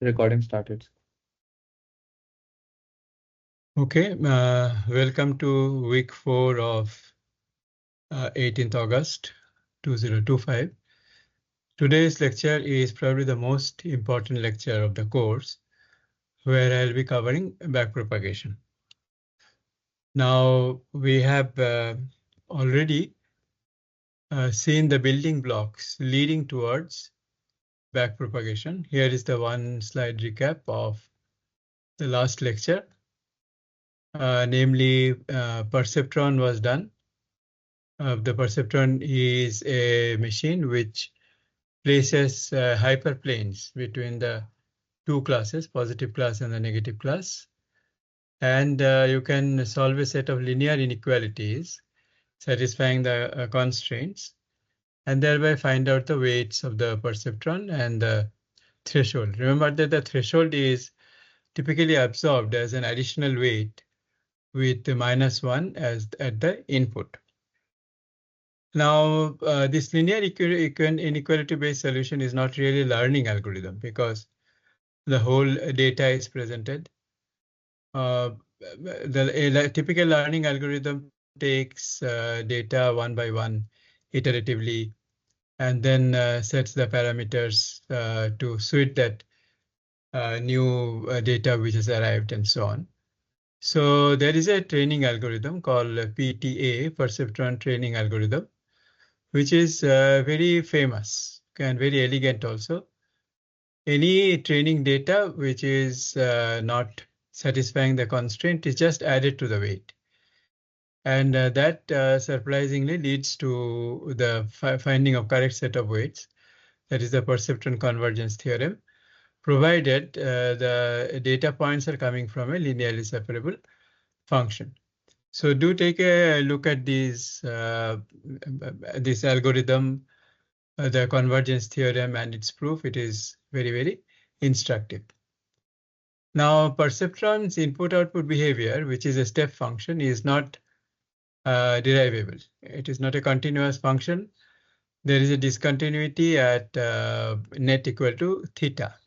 Recording started. Okay, welcome to week 4 of 18th August 2025. Today's lecture is probably the most important lecture of the course, where I'll be covering backpropagation. Now, we have already seen the building blocks leading towards backpropagation. Here is the one slide recap of the last lecture. Namely, perceptron was done. The perceptron is a machine which places hyperplanes between the two classes, positive class and the negative class. And you can solve a set of linear inequalities satisfying the constraints, and thereby find out the weights of the perceptron and the threshold. Remember that the threshold is typically absorbed as an additional weight with the -1 as at the input. Now, this linear inequality-based solution is not really a learning algorithm because the whole data is presented. The typical learning algorithm takes data one by one iteratively and then sets the parameters to suit that new data which has arrived and so on. So there is a training algorithm called PTA, Perceptron Training Algorithm, which is very famous and very elegant also. Any training data which is not satisfying the constraint is just added to the weight. And that surprisingly leads to the finding of correct set of weights. That is the perceptron convergence theorem, provided the data points are coming from a linearly separable function. So do take a look at this algorithm, the convergence theorem and its proof. It is very, very instructive. Now, perceptron's input-output behavior, which is a step function, is not derivable. It is not a continuous function. There is a discontinuity at net equal to theta.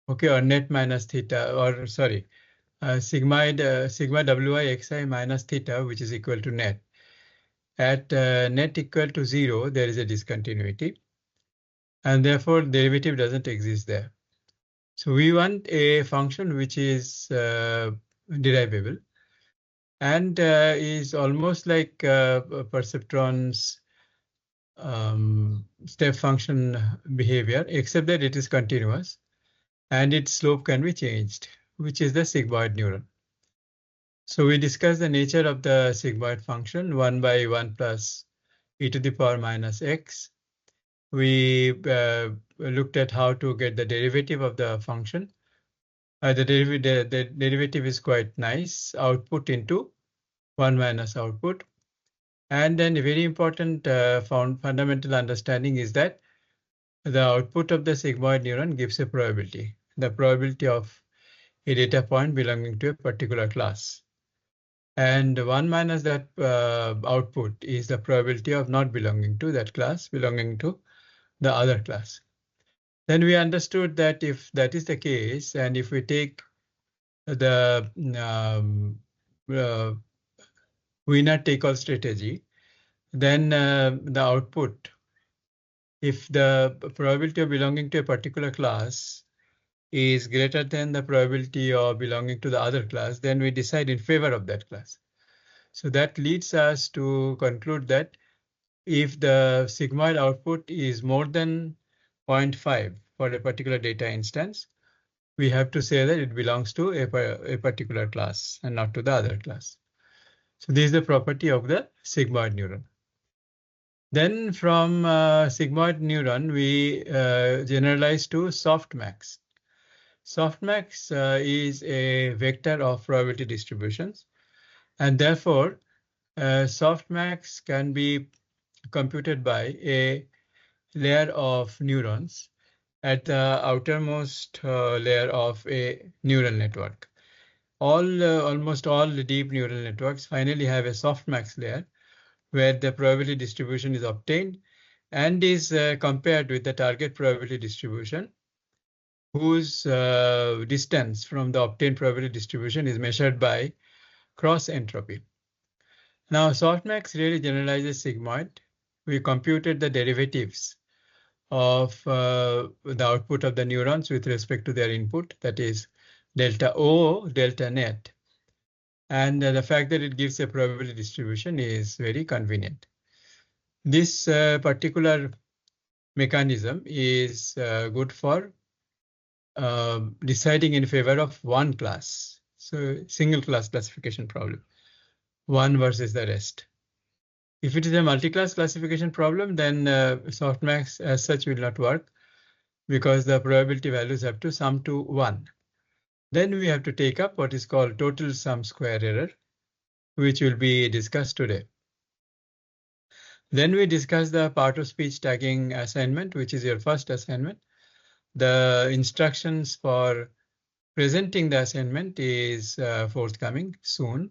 Okay, or net minus theta, or sorry, sigma wi xi minus theta, which is equal to net. At net equal to 0, there is a discontinuity, and therefore derivative doesn't exist there. So we want a function which is derivable and is almost like perceptron's step function behavior, except that it is continuous and its slope can be changed, which is the sigmoid neuron. So we discussed the nature of the sigmoid function, 1 by 1 plus e to the power minus x. We looked at how to get the derivative of the function. The derivative is quite nice, output into 1 minus output. And then a very important fundamental understanding is that the output of the sigmoid neuron gives a probability, the probability of a data point belonging to a particular class. And 1 minus that output is the probability of not belonging to that class, belonging to the other class. Then we understood that if that is the case, and if we take the winner take all strategy, then the output, if the probability of belonging to a particular class is greater than the probability of belonging to the other class, then we decide in favor of that class. So that leads us to conclude that if the sigmoid output is more than 0.5 for a particular data instance, we have to say that it belongs to a particular class and not to the other class. So this is the property of the sigmoid neuron. Then from sigmoid neuron, we generalize to softmax. Softmax is a vector of probability distributions, and therefore softmax can be computed by a layer of neurons at the outermost layer of a neural network. Almost all the deep neural networks finally have a softmax layer where the probability distribution is obtained and is compared with the target probability distribution. whose distance from the obtained probability distribution is measured by cross entropy. Now, softmax really generalizes sigmoid. We computed the derivatives of the output of the neurons with respect to their input, that is delta O, delta net. And the fact that it gives a probability distribution is very convenient. This particular mechanism is good for deciding in favor of one class. So single class classification problem, one versus the rest. If it is a multi-class classification problem, then softmax as such will not work because the probability values have to sum to 1. Then we have to take up what is called total sum square error, which will be discussed today. Then we discuss the part of speech tagging assignment, which is your first assignment. The instructions for presenting the assignment is forthcoming soon.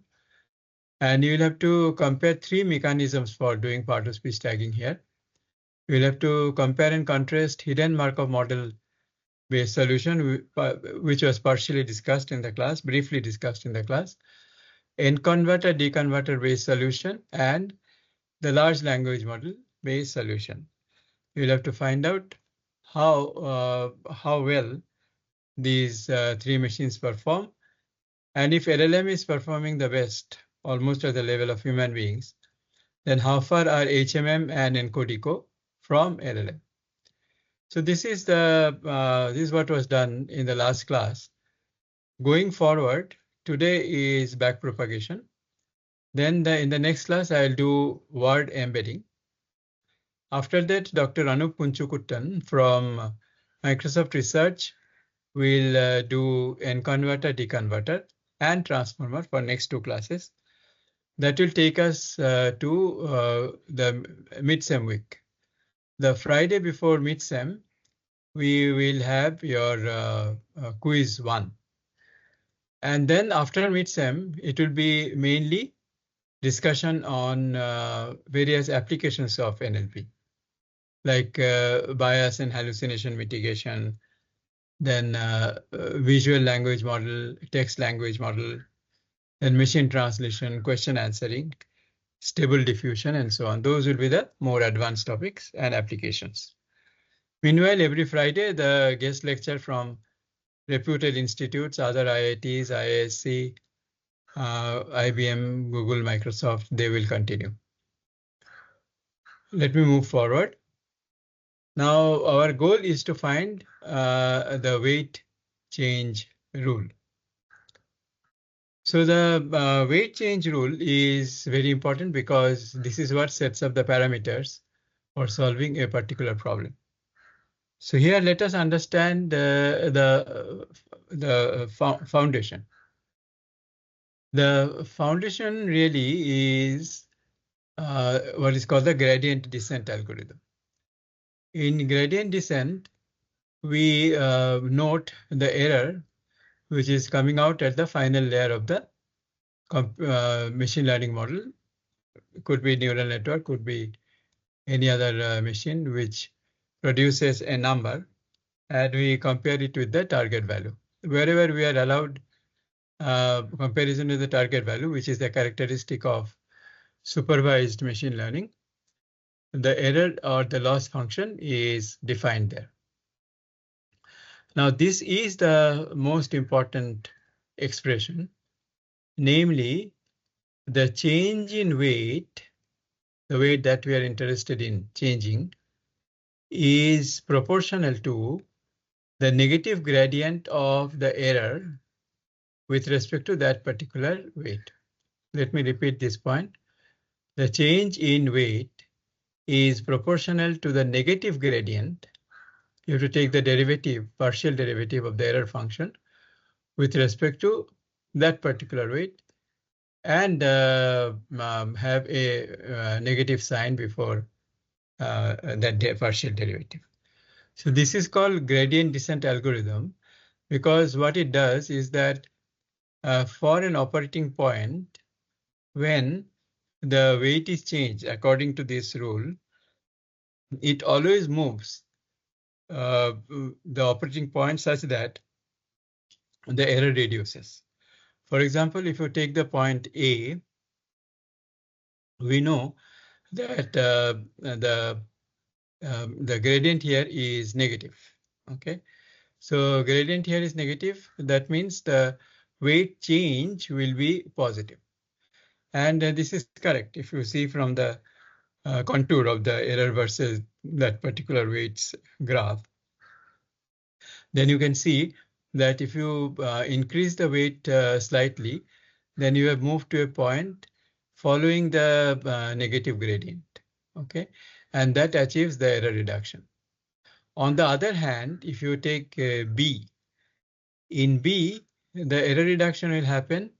And you'll have to compare 3 mechanisms for doing part of speech tagging here. You'll have to compare and contrast hidden Markov model based solution, which was partially discussed in the class, briefly discussed in the class, enconverter deconverter based solution, and the large language model based solution. You'll have to find out how well these 3 machines perform, and if LLM is performing the best, almost at the level of human beings, then how far are HMM and ENCODE-DECO from LLM? So this is what was done in the last class. Going forward, today is backpropagation. Then in the next class, I'll do word embedding. After that, Dr. Anup Punchukuttan from Microsoft Research will do enconverter, deconverter, and transformer for next 2 classes. That will take us to the mid-sem week. The Friday before mid-sem, we will have your quiz 1. And then after mid-sem, it will be mainly discussion on various applications of NLP, like bias and hallucination mitigation, then visual language model, text language model, then machine translation, question answering, stable diffusion, and so on. Those will be the more advanced topics and applications. Meanwhile, every Friday, the guest lecture from reputed institutes, other IITs, IISc, IBM, Google, Microsoft, they will continue. Let me move forward. Now, our goal is to find the weight change rule. So the weight change rule is very important because this is what sets up the parameters for solving a particular problem. So here, let us understand the foundation. The foundation really is what is called the gradient descent algorithm. In gradient descent, we note the error which is coming out at the final layer of the machine learning model. It could be neural network, could be any other machine which produces a number, and we compare it with the target value. Wherever we are allowed comparison with the target value, which is the characteristic of supervised machine learning, the error or the loss function is defined there. Now, this is the most important expression, namely the change in weight, the weight that we are interested in changing, is proportional to the negative gradient of the error with respect to that particular weight. Let me repeat this point. The change in weight is proportional to the negative gradient. You have to take the derivative, partial derivative of the error function with respect to that particular weight and have a negative sign before that partial derivative. So this is called gradient descent algorithm because what it does is that for an operating point, when the weight is changed according to this rule, it always moves the operating point such that the error reduces. For example, if you take the point A, we know that the gradient here is negative. Okay, so gradient here is negative. That means the weight change will be positive. And this is correct. If you see from the contour of the error versus that particular weights graph, then you can see that if you increase the weight slightly, then you have moved to a point following the negative gradient. Okay, and that achieves the error reduction. On the other hand, if you take B, in B, the error reduction will happen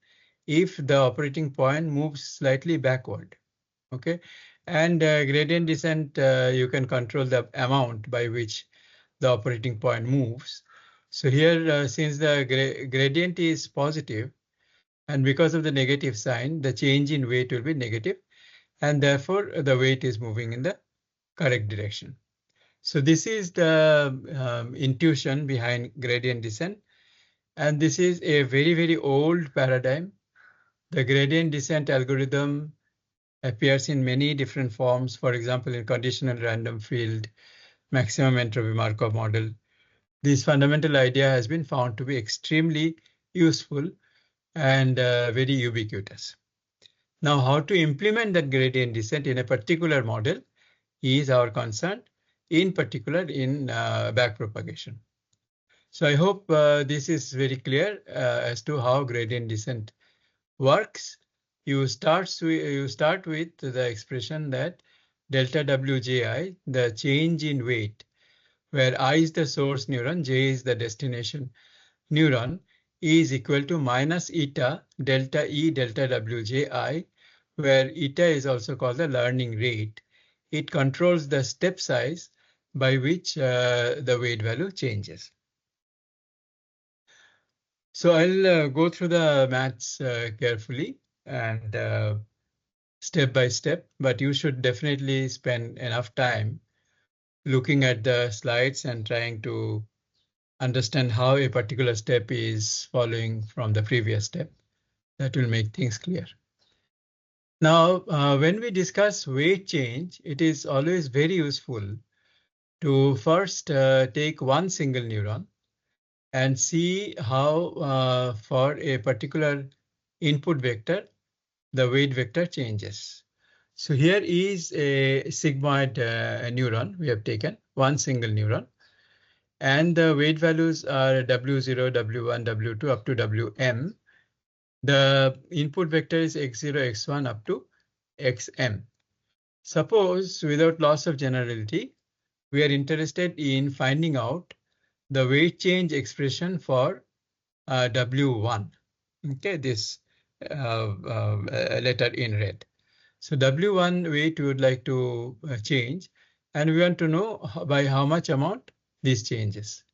if the operating point moves slightly backward. Okay, and gradient descent, you can control the amount by which the operating point moves. So here, since the gradient is positive, and because of the negative sign, the change in weight will be negative, and therefore the weight is moving in the correct direction. So this is the intuition behind gradient descent, and this is a very, very old paradigm. The gradient descent algorithm appears in many different forms, for example, in conditional random field, maximum entropy Markov model. This fundamental idea has been found to be extremely useful and very ubiquitous. Now, how to implement that gradient descent in a particular model is our concern, in particular in backpropagation. So I hope this is very clear as to how gradient descent works. You start with the expression that delta Wji, the change in weight, where I is the source neuron, J is the destination neuron, is equal to minus eta delta E delta Wji, where eta is also called the learning rate. It controls the step size by which the weight value changes. So I'll go through the maths carefully and step by step, but you should definitely spend enough time looking at the slides and trying to understand how a particular step is following from the previous step. That will make things clear. Now, when we discuss weight change, it is always very useful to first take one single neuron and see how for a particular input vector, the weight vector changes. So here is a sigmoid neuron we have taken, one single neuron, and the weight values are W0, W1, W2 up to Wm. The input vector is x0, x1 up to xm. Suppose, without loss of generality, we are interested in finding out the weight change expression for W1. Okay, this letter in red. So W1 weight we would like to change, and we want to know by how much amount this changes.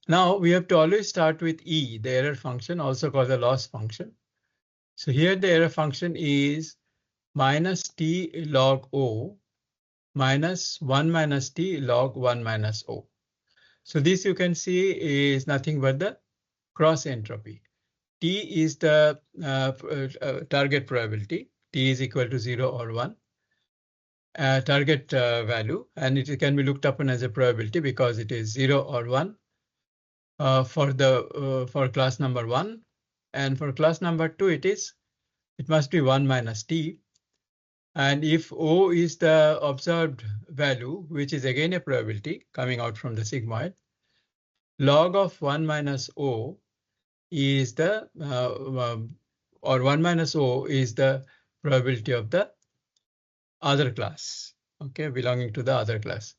Now we have to always start with E, the error function, also called the loss function. So here the error function is minus t log O minus 1 minus t log 1 minus O. So this you can see is nothing but the cross entropy. T is the target probability. T is equal to 0 or 1. Target value, and it can be looked upon as a probability because it is 0 or 1 for class number 1, and for class number 2 it must be 1 minus t. And if O is the observed value, which is again a probability coming out from the sigmoid, log of 1 minus O is the or 1 minus O is the probability of the other class, okay, belonging to the other class.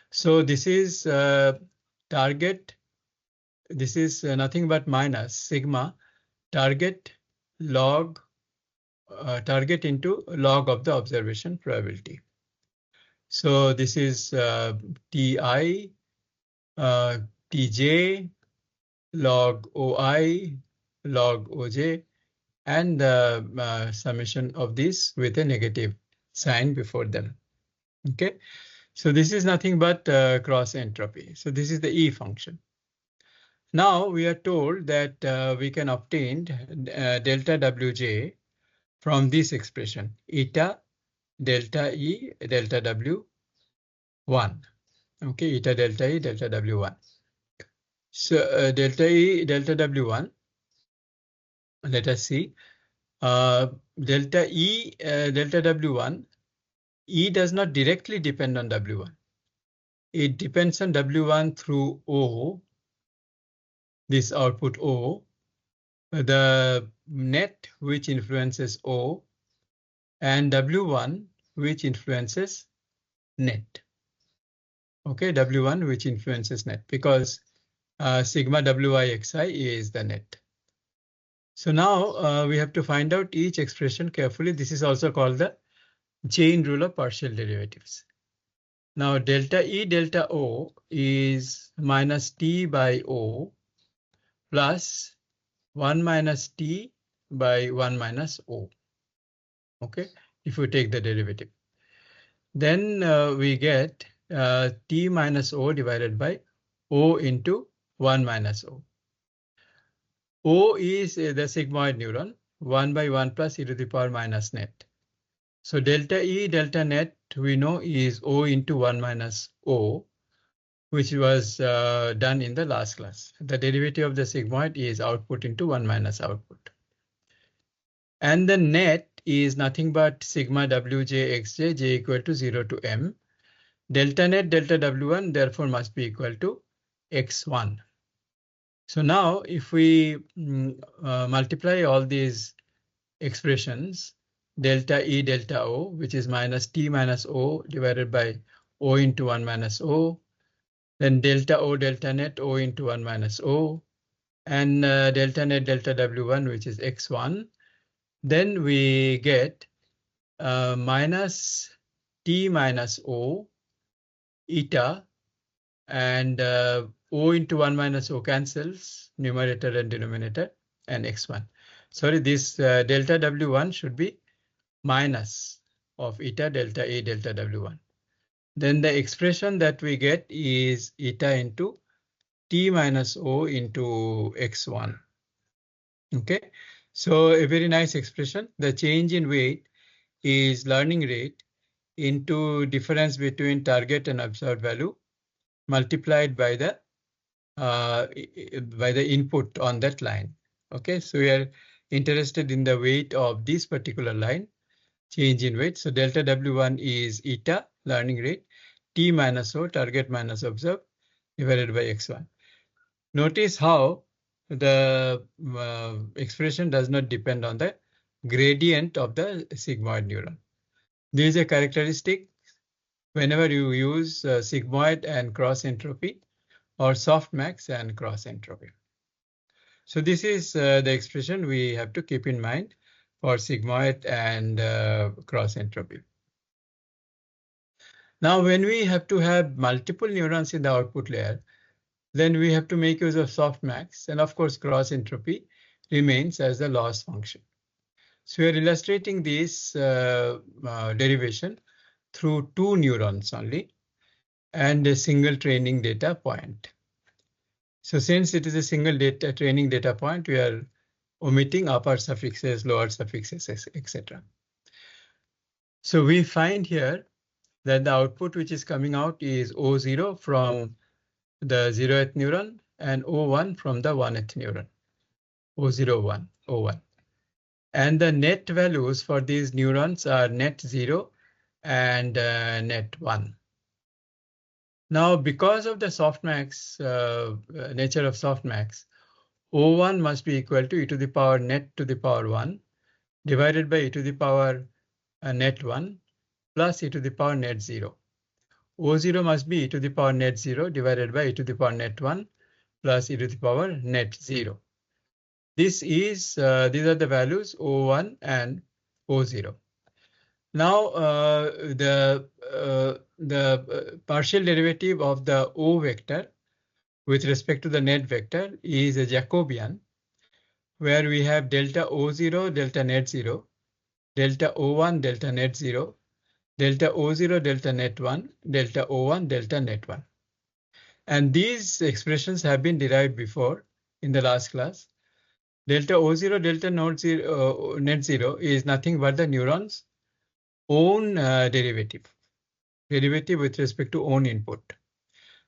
So this is target. This is nothing but minus sigma target log target into log of the observation probability. So this is Ti, Tj, log Oi, log Oj, and the summation of this with a negative sign before them. Okay, So this is nothing but cross entropy. So this is the E function. Now we are told that we can obtain delta Wj from this expression, eta delta E delta W1. Okay, eta delta E delta W1. So delta E delta W1, let us see. Delta E delta W1, E does not directly depend on W1. It depends on W1 through O, this output O, the net which influences O, and W1 which influences net. Okay, W1 which influences net, because sigma Wixi is the net. So now we have to find out each expression carefully. This is also called the chain rule of partial derivatives. Now delta E delta O is minus T by O plus 1 minus T by 1 minus O. Okay, if we take the derivative. Then we get T minus O divided by O into 1 minus O. O is the sigmoid neuron, 1 by 1 plus e to the power minus net. So delta E delta net we know is O into 1 minus O, which was done in the last class. The derivative of the sigmoid is output into 1 minus output. And the net is nothing but sigma Wj xj, j equal to 0 to m. Delta net delta W1 therefore must be equal to x1. So now if we multiply all these expressions, delta E delta O, which is minus T minus O divided by O into 1 minus O, then delta O delta net O into 1 minus O, and delta net delta W1, which is x1, then we get minus T minus O eta, and O into 1 minus O cancels, numerator and denominator, and x1. Sorry, this delta W1 should be minus of eta delta A delta W1. Then the expression that we get is eta into T minus O into x1. Okay, so a very nice expression. The change in weight is learning rate into difference between target and observed value multiplied by the input on that line. Okay, so we are interested in the weight of this particular line, change in weight. So delta W1 is eta, learning rate, T minus O, target minus observed, divided by x1. Notice how the expression does not depend on the gradient of the sigmoid neuron. This is a characteristic whenever you use sigmoid and cross entropy, or softmax and cross entropy. So this is the expression we have to keep in mind for sigmoid and cross entropy. Now, when we have to have multiple neurons in the output layer, then we have to make use of softmax, and of course cross entropy remains as the loss function. So we are illustrating this derivation through 2 neurons only and a single training data point. So since it is a single training data point, we are omitting upper suffixes, lower suffixes, etc. So we find here that the output which is coming out is O0 from the 0th neuron and O1 from the 1th neuron, O0, 1, O1. And the net values for these neurons are net 0 and net 1. Now, because of the softmax, nature of softmax, O1 must be equal to e to the power net to the power 1 divided by e to the power net 1 plus e to the power net 0. O0 must be e to the power net 0 divided by e to the power net 1 plus e to the power net 0. This is, these are the values O1 and O0. Now, the partial derivative of the O vector with respect to the net vector is a Jacobian, where we have delta O0, delta net 0, delta O1, delta net 0, delta O0, delta net 1, delta O1, delta net 1. And these expressions have been derived before in the last class. Delta O0, delta net 0 is nothing but the neuron's own derivative with respect to own input.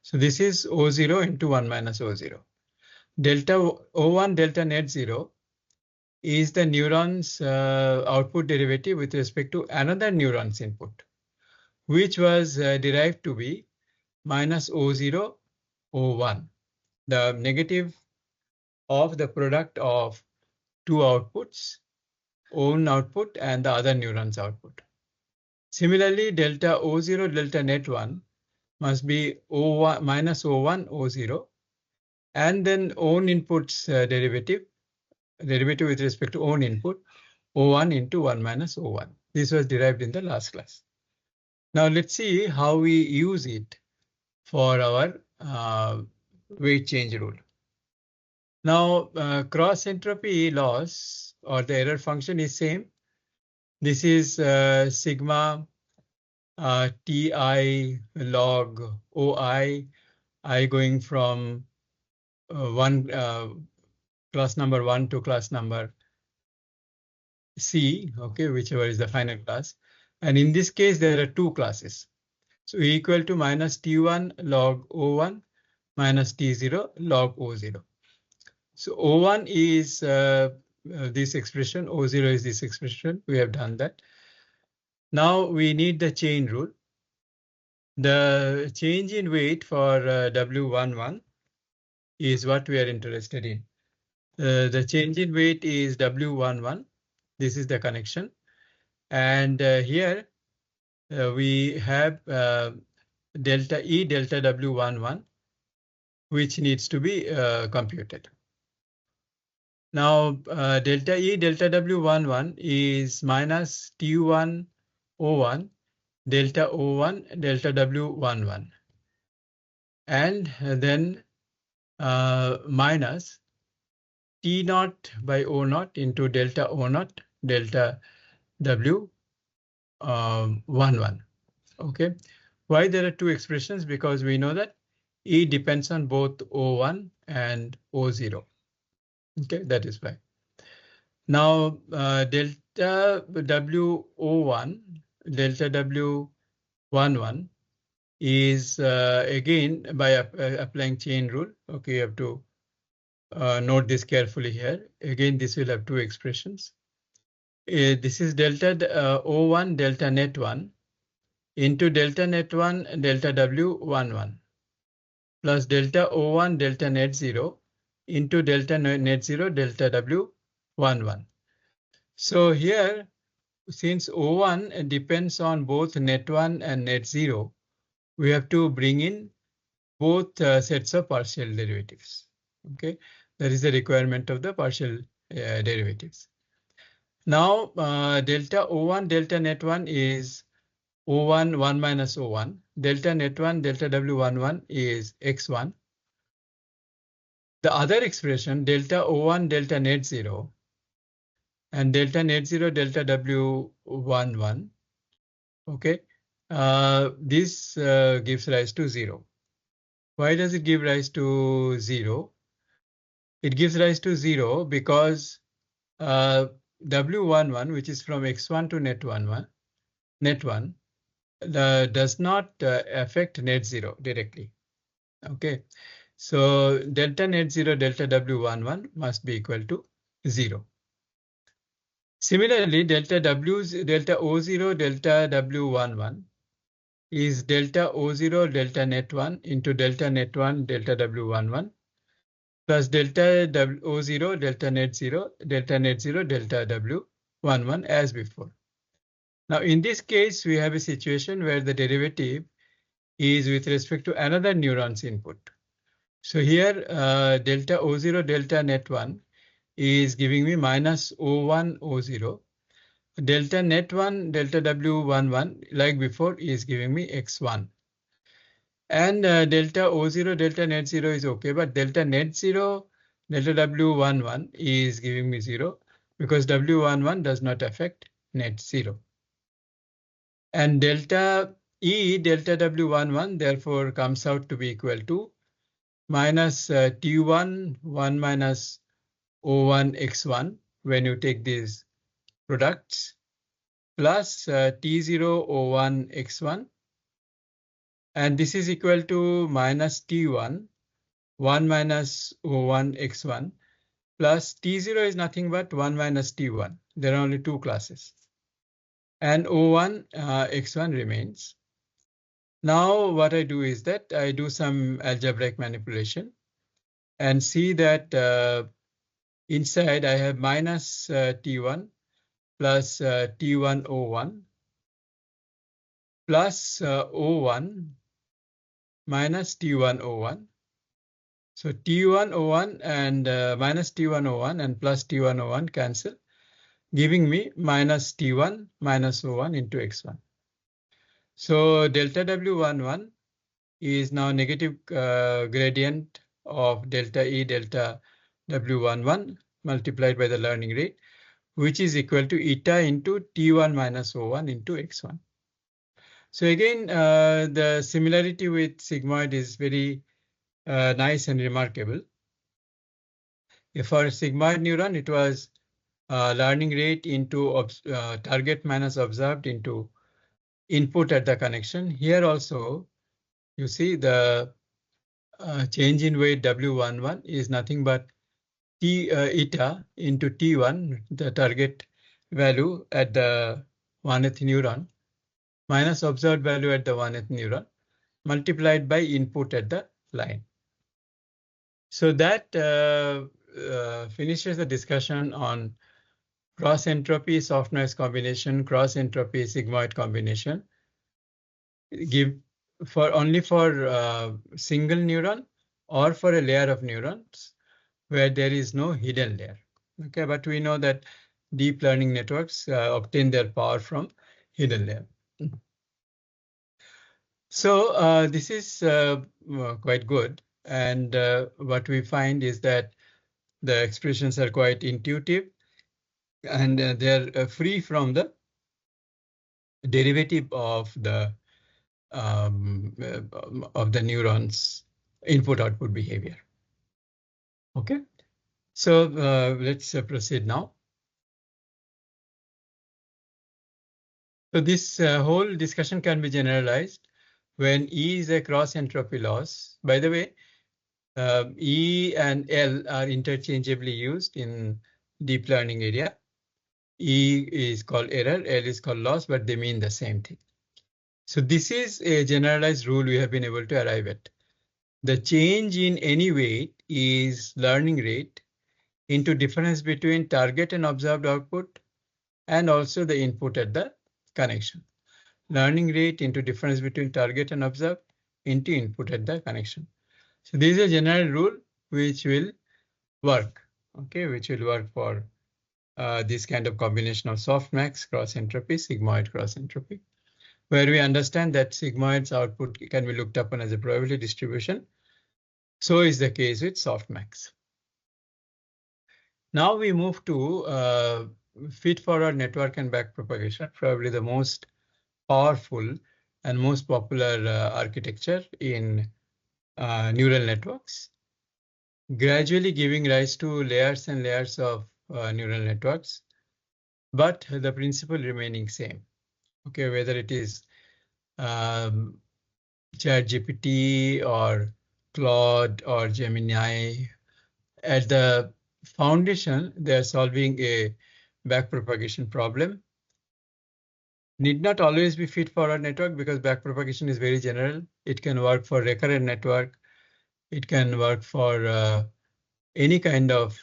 So this is O0 into 1 minus O0. Delta O1, delta net 0 is the neuron's output derivative with respect to another neuron's input, which was derived to be minus O0, O1, the negative of the product of two outputs, own output and the other neuron's output. Similarly, delta O0, delta net 1 must be O1 minus O1, O0, and then own input's derivative with respect to own input, O1 into 1 minus O1. This was derived in the last class. Now let's see how we use it for our weight change rule. Now cross entropy loss or the error function is same. This is sigma Ti log Oi, I going from class number 1 to class number C, okay, whichever is the final class. And in this case, there are two classes. So equal to minus T1 log O1 minus T0 log O0. So O1 is this expression, O0 is this expression. We have done that. Now we need the chain rule. The change in weight for W11 is what we are interested in. The change in weight is W11. This is the connection. And here we have delta E, delta W11, which needs to be computed. Now, delta E, delta W11 is minus T1 O1, delta O1, delta W11. And then minus T0 by O0 into delta O0, delta W11. Okay. Why there are two expressions? Because we know that E depends on both O1 and O0. Okay, that is why. Now, delta W01, delta W11 is again by applying chain rule. Okay, you have to note this carefully here. Again, this will have two expressions. This is delta O1, delta net 1 into delta net 1, delta W11 plus delta O1, delta net 0 into delta net 0, delta W11. So here, since O1 depends on both net 1 and net 0, we have to bring in both sets of partial derivatives. Okay, that is the requirement of the partial derivatives. Now, delta O1, delta net 1 is O1, 1 minus O1. Delta net 1, delta W11 is X1. The other expression, delta O1, delta net 0, and delta net 0, delta W11, okay, this gives rise to 0. Why does it give rise to 0? It gives rise to 0 because W11, which is from X1 to net 1, does not affect net 0 directly. Okay. So delta net 0, delta W11 must be equal to 0. Similarly, delta O0, delta W11 is delta O0, delta net 1 into delta net 1, delta W11 plus delta O0, delta net 0, delta net 0, delta W11 as before. Now, in this case, we have a situation where the derivative is with respect to another neuron's input. So here, delta O0, delta net 1 is giving me minus O1, O0. Delta net 1, delta W11, like before, is giving me X1. And delta O0, delta net 0 is okay, but delta net 0, delta W11 is giving me 0 because W11 does not affect net 0. And delta E, delta W11, therefore comes out to be equal to minus T1, 1 minus O1 X1 when you take these products, plus T0 O1 X1. And this is equal to minus T1, 1 minus O1 X1, plus T0 is nothing but 1 minus T1. There are only two classes. And O1 X1 remains. Now what I do is that I do some algebraic manipulation and see that inside I have minus T1 plus T1 O1 plus O1 minus T1 O1. So T1 O1 and minus T1 O1 and plus T1 O1 cancel, giving me minus T1 minus O1 into X1. So delta W11 is now negative gradient of delta E delta W11 multiplied by the learning rate, which is equal to eta into T1 minus O1 into X1. So again, the similarity with sigmoid is very nice and remarkable. If for a sigmoid neuron, it was learning rate into target minus observed into input at the connection. Here also, you see the change in weight W11 is nothing but eta into T1, the target value at the 1th neuron, minus observed value at the 1th neuron, multiplied by input at the line. So that finishes the discussion on cross entropy, soft noise combination, cross entropy, sigmoid combination. Give for only for single neuron or for a layer of neurons where there is no hidden layer. Okay, but we know that deep learning networks obtain their power from hidden layer. So this is quite good. And what we find is that the expressions are quite intuitive and they're free from the derivative of the neurons' input-output behavior. Okay, so let's proceed now. So this whole discussion can be generalized when E is a cross entropy loss. By the way, E and L are interchangeably used in deep learning area. E is called error, L is called loss, but they mean the same thing. So this is a generalized rule we have been able to arrive at. The change in any weight is learning rate into difference between target and observed output and also the input at the connection. Learning rate into difference between target and observed into input at the connection. So this is a general rule which will work, okay, which will work for this kind of combination of softmax cross entropy, sigmoid cross entropy, where we understand that sigmoid's output can be looked upon as a probability distribution. So is the case with softmax. Now we move to feed-forward network and backpropagation, probably the most powerful and most popular architecture in neural networks, gradually giving rise to layers and layers of neural networks, but the principle remaining same. Okay, whether it is ChatGPT or Claude or Gemini, at the foundation, they are solving a backpropagation problem. Need not always be feed-forward network because backpropagation is very general. It can work for recurrent network. It can work for any kind of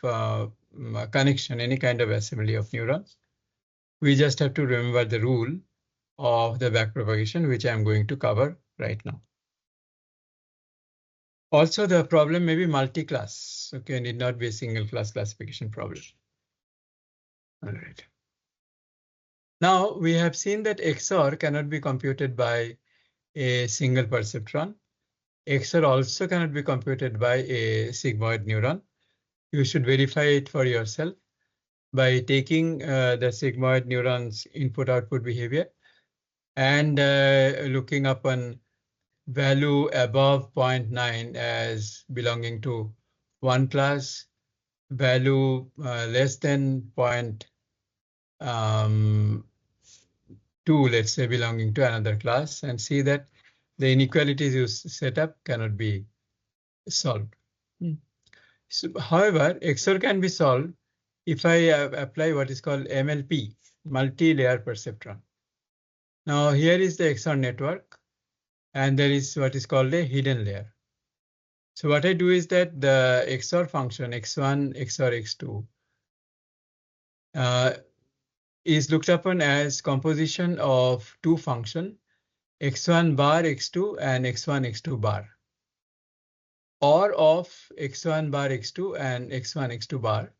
connection, any kind of assembly of neurons. We just have to remember the rule of the backpropagation, which I'm going to cover right now. Also, the problem may be multi-class. Okay, need not be a single class classification problem. All right. Now we have seen that XOR cannot be computed by a single perceptron. XOR also cannot be computed by a sigmoid neuron. You should verify it for yourself by taking the sigmoid neuron's input-output behavior and looking upon value above 0.9 as belonging to one class, value less than 0.2, let's say, belonging to another class, and see that the inequalities you set up cannot be solved. So, however, XOR can be solved if I apply what is called MLP, multi-layer perceptron. Now here is the XOR network, and there is what is called a hidden layer. So what I do is that the XOR function x1 XOR x2 is looked upon as composition of two functions, x1 bar x2 and x1 x2 bar, or of x1 bar x2 and x1 x2 bar.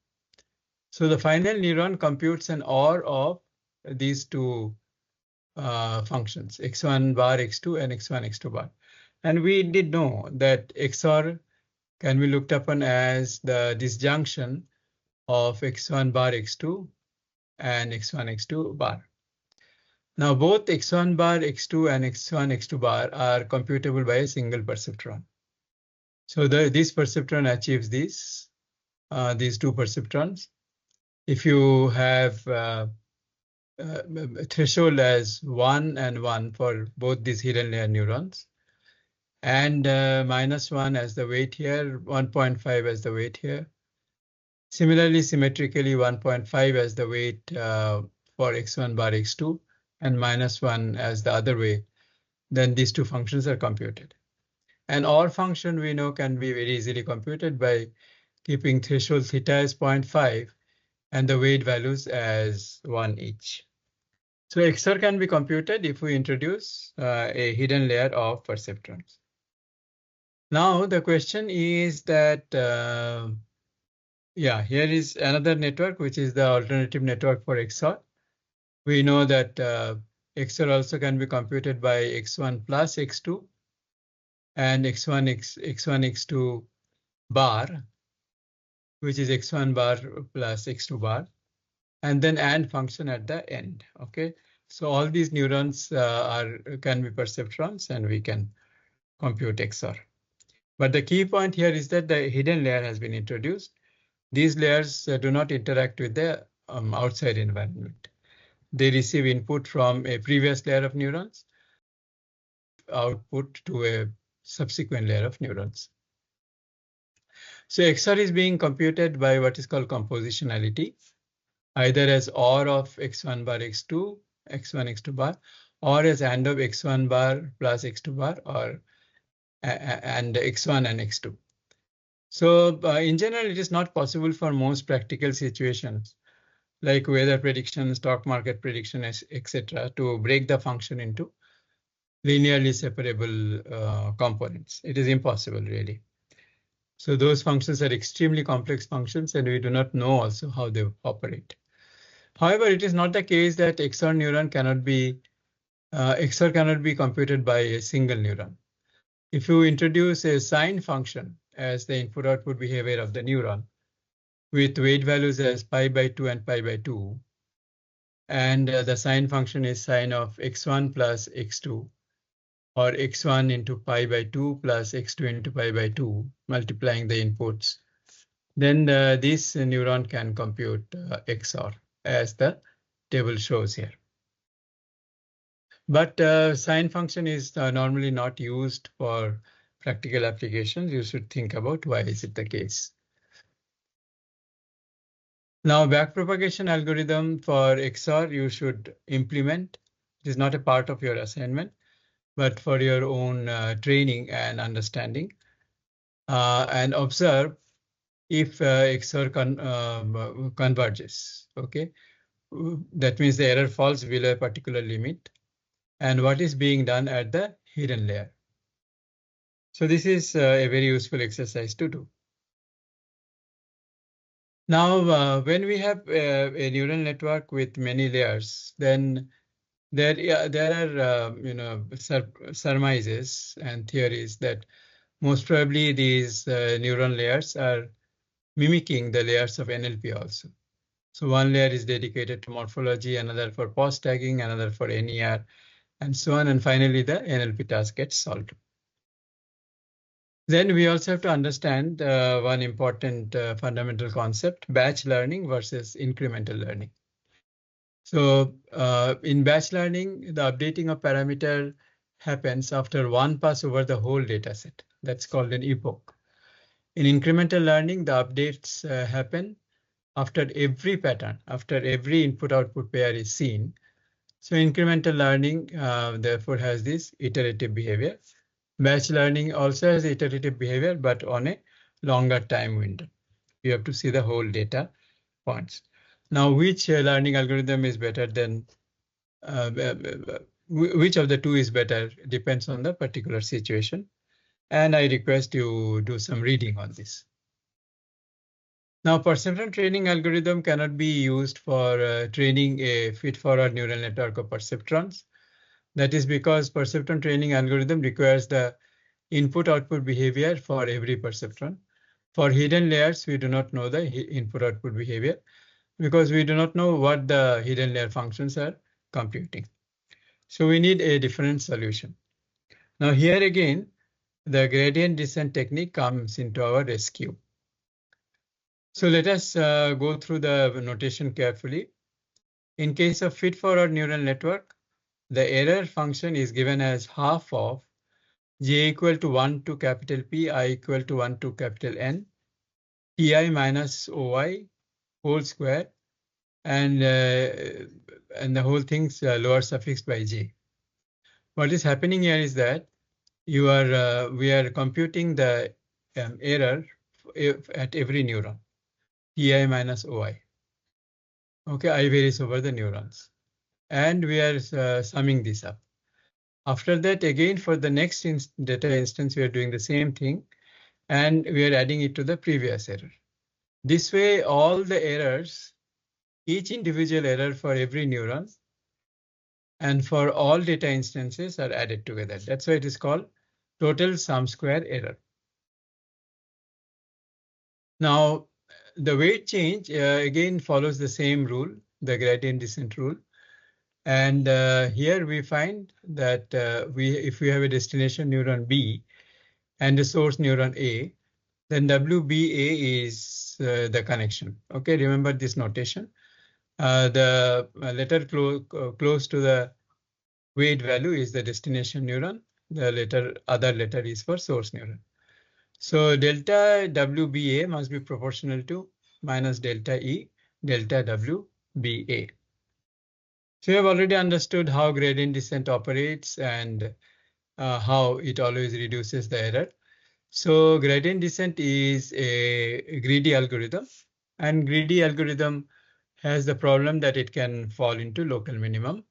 So the final neuron computes an OR of these two functions, x1 bar x2 and x1 x2 bar. And we did know that XOR can be looked upon as the disjunction of x1 bar x2 and x1 x2 bar. Now both x1 bar x2 and x1 x2 bar are computable by a single perceptron. So this perceptron achieves these two perceptrons. If you have threshold as 1 and 1 for both these hidden layer neurons, and -1 as the weight here, 1.5 as the weight here. Similarly, symmetrically, 1.5 as the weight for x1 bar x2, and -1 as the other way, then these two functions are computed. And OR function we know can be very easily computed by keeping threshold theta as 0.5 and the weight values as 1 each. So XOR can be computed if we introduce a hidden layer of perceptrons. Now the question is that, here is another network, which is the alternative network for XOR. We know that XOR also can be computed by x1 plus x2 and x1 x2 bar, which is x1 bar plus x2 bar, and then AND function at the end. Okay, so all these neurons can be perceptrons, and we can compute XOR. But the key point here is that the hidden layer has been introduced. These layers do not interact with the outside environment. They receive input from a previous layer of neurons, output to a subsequent layer of neurons. So XOR is being computed by what is called compositionality, either as OR of x1 bar x2, x1 x2 bar, or as AND of x1 bar plus x2 bar, or and x1 and x2. So in general, it is not possible for most practical situations like weather prediction, stock market prediction, etc., to break the function into linearly separable components. It is impossible, really. So those functions are extremely complex functions, and we do not know also how they operate. However, it is not the case that XOR neuron cannot be XOR cannot be computed by a single neuron. If you introduce a sine function as the input-output behavior of the neuron with weight values as pi by 2 and pi by 2, and the sine function is sine of x1 plus x2, or x1 into pi by 2 plus x2 into pi by 2, multiplying the inputs, then this neuron can compute XOR, as the table shows here. But sine function is normally not used for practical applications. You should think about why is it the case. Now, backpropagation algorithm for XOR you should implement. It is not a part of your assignment, but for your own training and understanding. And observe if XOR converges. Okay, that means the error falls below a particular limit, and what is being done at the hidden layer. So this is a very useful exercise to do. Now, when we have a neural network with many layers, then there are surmises and theories that most probably these neuron layers are mimicking the layers of NLP also. So one layer is dedicated to morphology, another for pause tagging, another for NER, and so on. And finally, the NLP task gets solved. Then we also have to understand one important fundamental concept, batch learning versus incremental learning. So in batch learning, the updating of parameter happens after one pass over the whole data set. That's called an epoch. In incremental learning, the updates happen after every pattern, after every input-output pair is seen. So incremental learning, therefore, has this iterative behavior. Batch learning also has iterative behavior, but on a longer time window. You have to see the whole data points. Now, which learning algorithm is better than which of the two is better depends on the particular situation. And I request you do some reading on this. Now, perceptron training algorithm cannot be used for training a feed-forward neural network of perceptrons. That is because perceptron training algorithm requires the input-output behavior for every perceptron. For hidden layers, we do not know the input-output behavior because we do not know what the hidden layer functions are computing. So we need a different solution. Now here again, the gradient descent technique comes into our rescue. So let us go through the notation carefully. In case of feed-forward neural network, the error function is given as half of j equal to 1 to capital P, I equal to 1 to capital N, Ti minus Oi whole square, and the whole thing's lower suffix by j. What is happening here is that we are computing the error at every neuron, Ti minus Oi. Okay, I varies over the neurons. And we are summing this up. After that, again, for the next data instance, we are doing the same thing, and we are adding it to the previous error. This way, all the errors, each individual error for every neuron, and for all data instances are added together. That's why it is called total sum square error. Now, the weight change again follows the same rule, the gradient descent rule. And here we find that if we have a destination neuron B and a source neuron A, then WBA is the connection. Okay, remember this notation. The letter close to the weight value is the destination neuron. The other letter is for source neuron. So delta WBA must be proportional to minus delta E, delta WBA. So you have already understood how gradient descent operates and how it always reduces the error. So gradient descent is a greedy algorithm, and greedy algorithm has the problem that it can fall into local minimum.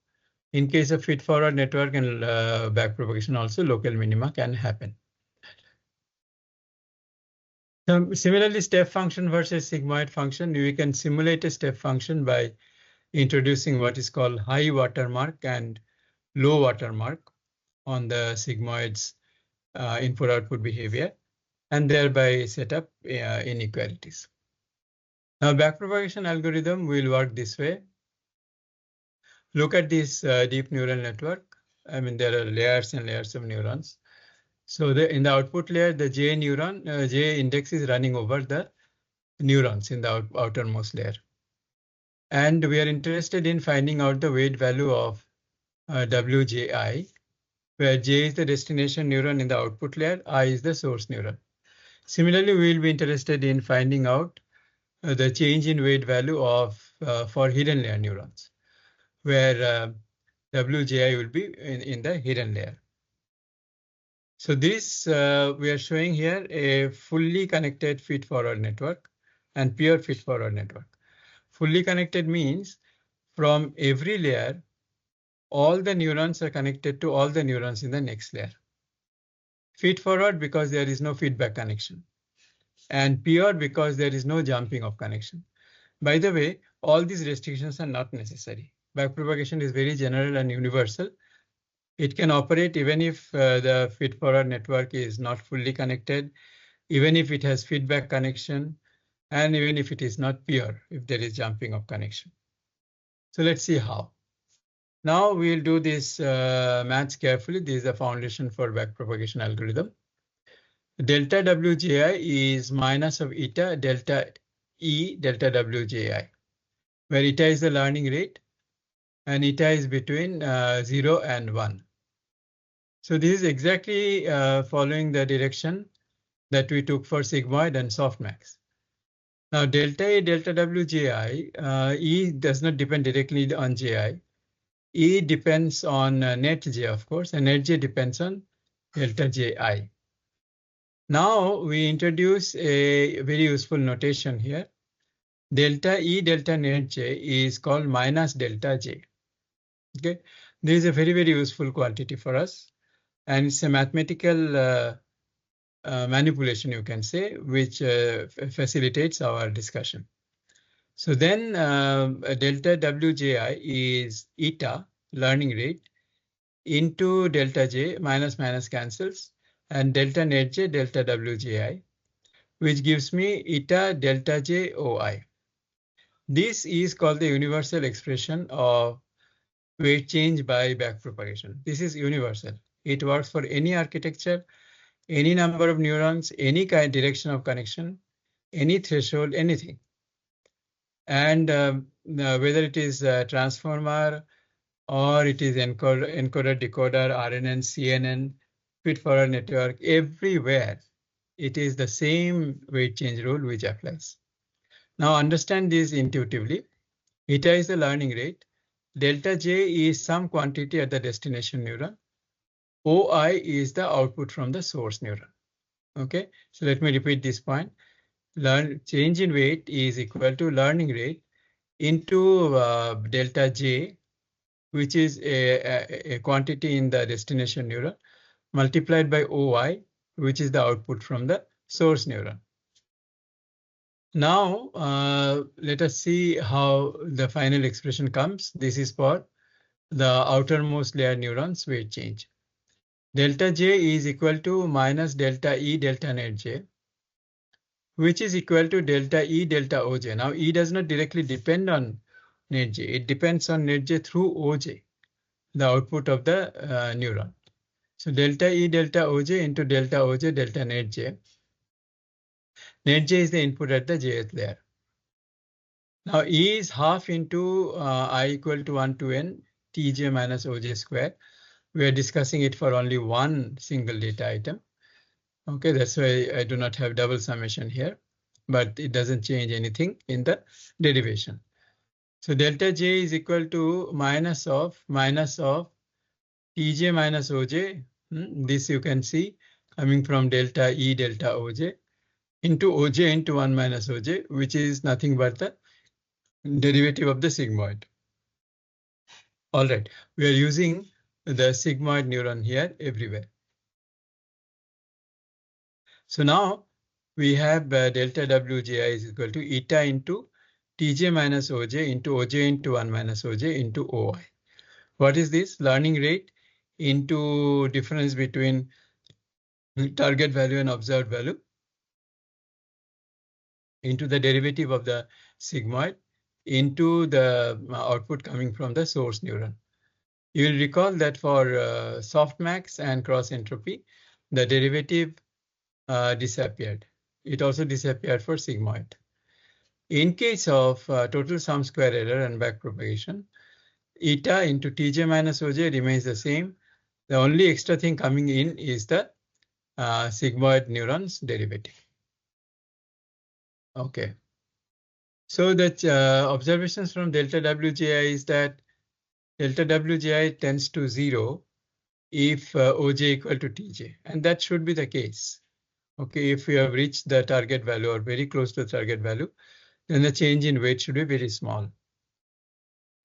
In case of feed-forward network and backpropagation also, local minima can happen. Similarly, step function versus sigmoid function, we can simulate a step function by introducing what is called high watermark and low watermark on the sigmoid's input-output behavior, and thereby set up inequalities. Now, backpropagation algorithm will work this way. Look at this deep neural network. I mean, there are layers and layers of neurons. So in the output layer, the J index is running over the neurons in the outermost layer. And we are interested in finding out the weight value of WJI, where J is the destination neuron in the output layer, I is the source neuron. Similarly, we will be interested in finding out the change in weight value of for hidden layer neurons, where WJI will be in the hidden layer. So this we are showing here a fully connected feed-forward network and pure feed-forward network. Fully connected means from every layer, all the neurons are connected to all the neurons in the next layer. Feed-forward because there is no feedback connection, and pure because there is no jumping of connection. By the way, all these restrictions are not necessary. Backpropagation is very general and universal. It can operate even if the feed-forward network is not fully connected, even if it has feedback connection, and even if it is not pure, if there is jumping of connection. So let's see how. Now we'll do this maths carefully. This is the foundation for backpropagation algorithm. Delta Wji is minus of eta delta E delta Wji, where eta is the learning rate and eta is between 0 and 1. So this is exactly following the direction that we took for sigmoid and softmax. Now delta E delta Wji, E does not depend directly on Ji. E depends on net J, of course, and net J depends on delta Ji. Now we introduce a very useful notation here. Delta E delta net J is called minus delta J. Okay, this is a very, very useful quantity for us, and it's a mathematical manipulation, you can say, which facilitates our discussion. So then delta Wji is eta, learning rate, into delta J, minus minus cancels, and delta net J, delta Wji, which gives me eta delta J OI. This is called the universal expression of weight change by backpropagation. This is universal. It works for any architecture, any number of neurons, any kind direction of connection, any threshold, anything. And whether it is a transformer or it is encoder, decoder, RNN, CNN, feed-forward network, everywhere it is the same weight change rule which applies. Now understand this intuitively. Eta is the learning rate. Delta J is some quantity at the destination neuron. OI is the output from the source neuron. Okay, so let me repeat this point. Change in weight is equal to learning rate into delta J, which is a quantity in the destination neuron, multiplied by OI, which is the output from the source neuron. Now, let us see how the final expression comes. This is for the outermost layer neurons weight change. Delta J is equal to minus delta E delta net J, which is equal to delta E delta OJ. Now, E does not directly depend on net J. It depends on net J through OJ, the output of the neuron. So delta E delta OJ into delta OJ delta net J. Net J is the input at the jth layer. Now E is half into I equal to 1 to n Tj minus Oj square. We are discussing it for only one single data item. Okay, that's why I do not have double summation here, but it doesn't change anything in the derivation. So delta J is equal to minus of Tj minus Oj. This you can see coming from delta E delta Oj into Oj into 1 minus Oj, which is nothing but the derivative of the sigmoid. All right, we are using the sigmoid neuron here everywhere. So now we have delta Wji is equal to eta into Tj minus Oj into Oj into 1 minus Oj into Oi. What is this? Learning rate into difference between target value and observed value into the derivative of the sigmoid into the output coming from the source neuron. You will recall that for softmax and cross entropy, the derivative disappeared. It also disappeared for sigmoid. In case of total sum square error and backpropagation, eta into Tj minus Oj remains the same. The only extra thing coming in is the sigmoid neurons derivative. Okay. So the observations from delta Wji is that delta Wji tends to 0 if Oj equal to Tj, and that should be the case. Okay, if we have reached the target value or very close to the target value, then the change in weight should be very small.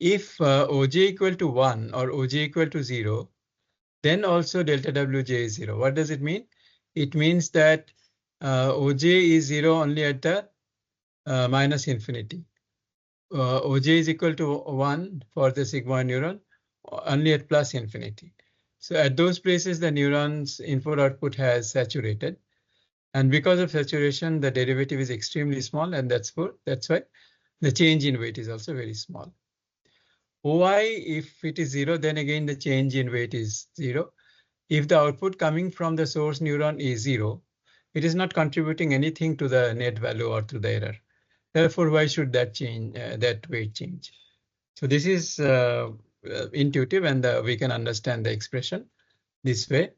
If Oj equal to 1 or Oj equal to 0, then also delta Wj is 0. What does it mean? It means that Oj is 0 only at the minus infinity. Oj is equal to 1 for the sigmoid neuron only at plus infinity. So at those places, the neuron's input output has saturated. And because of saturation, the derivative is extremely small, and that's why the change in weight is also very small. OI, if it is 0, then again the change in weight is 0. If the output coming from the source neuron is 0, it is not contributing anything to the net value or to the error. Therefore, why should that change, that weight change? So this is intuitive, and we can understand the expression this way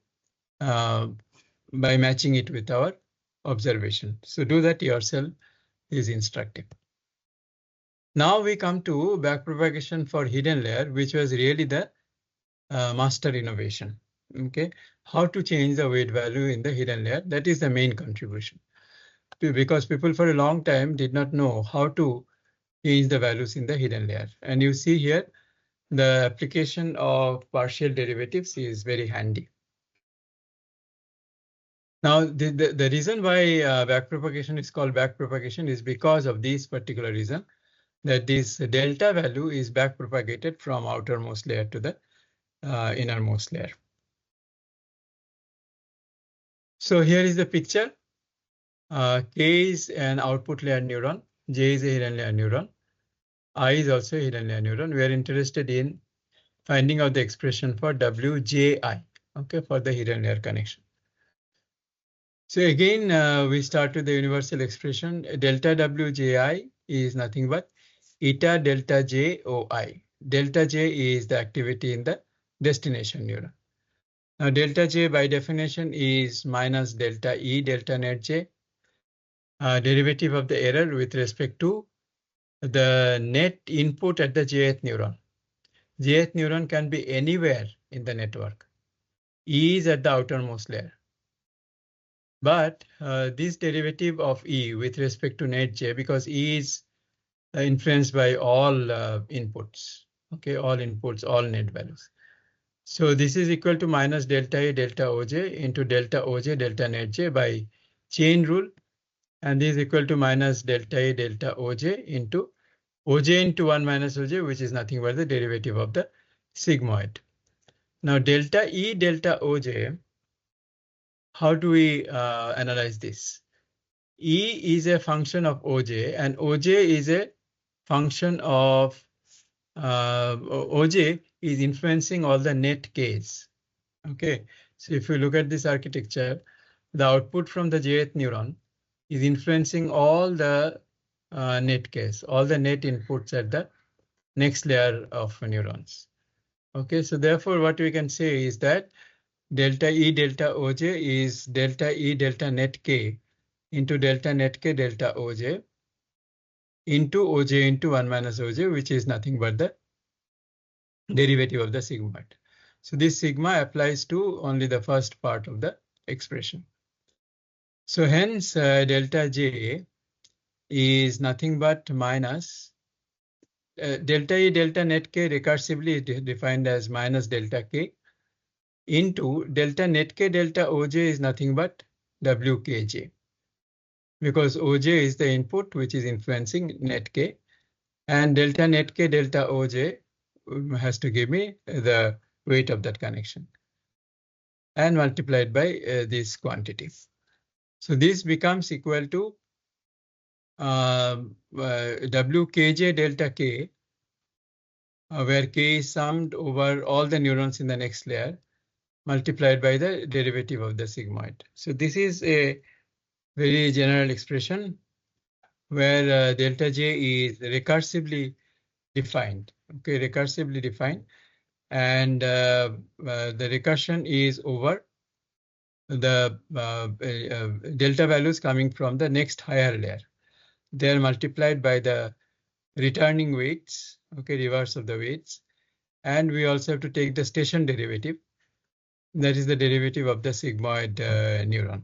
by matching it with our observation. So do that yourself is instructive. Now we come to backpropagation for hidden layer, which was really the master innovation. Okay, how to change the weight value in the hidden layer? That is the main contribution, because people for a long time did not know how to change the values in the hidden layer. And you see here, the application of partial derivatives is very handy. Now, the reason why backpropagation is called backpropagation is because of this particular reason, that this delta value is backpropagated from outermost layer to the innermost layer. So here is the picture. K is an output layer neuron. J is a hidden layer neuron. I is also a hidden layer neuron. We are interested in finding out the expression for WJI, okay, for the hidden layer connection. So again, we start with the universal expression. Delta WJI is nothing but eta delta JOI. Delta J is the activity in the destination neuron. Now delta J by definition is minus delta E delta net J, derivative of the error with respect to the net input at the jth neuron. Jth neuron can be anywhere in the network. E is at the outermost layer. But this derivative of E with respect to net J, because E is influenced by all inputs, okay, all inputs, all net values. So this is equal to minus delta E delta OJ into delta OJ delta net J by chain rule. And this is equal to minus delta E delta OJ into OJ into 1 minus OJ, which is nothing but the derivative of the sigmoid. Now delta E delta OJ, how do we analyze this? E is a function of OJ, and OJ is a function of OJ is influencing all the net Ks. Okay, so if you look at this architecture, the output from the jth neuron is influencing all the net Ks, all the net inputs at the next layer of neurons. Okay, so therefore what we can say is that delta E delta OJ is delta E delta net K into delta net K delta OJ into OJ into 1 minus OJ, which is nothing but the derivative of the sigmoid. So this sigma applies to only the first part of the expression. So hence delta J is nothing but minus delta E delta net K recursively defined as minus delta K into delta net K delta OJ is nothing but WKJ, because OJ is the input which is influencing net K, and delta net K delta OJ has to give me the weight of that connection and multiplied by this quantity. So this becomes equal to WKJ delta K, where K is summed over all the neurons in the next layer, multiplied by the derivative of the sigmoid. So this is a very general expression where delta J is recursively defined. Okay, recursively defined, and the recursion is over the delta values coming from the next higher layer. They are multiplied by the returning weights, okay, reverse of the weights, and we also have to take the station derivative. That is the derivative of the sigmoid neuron.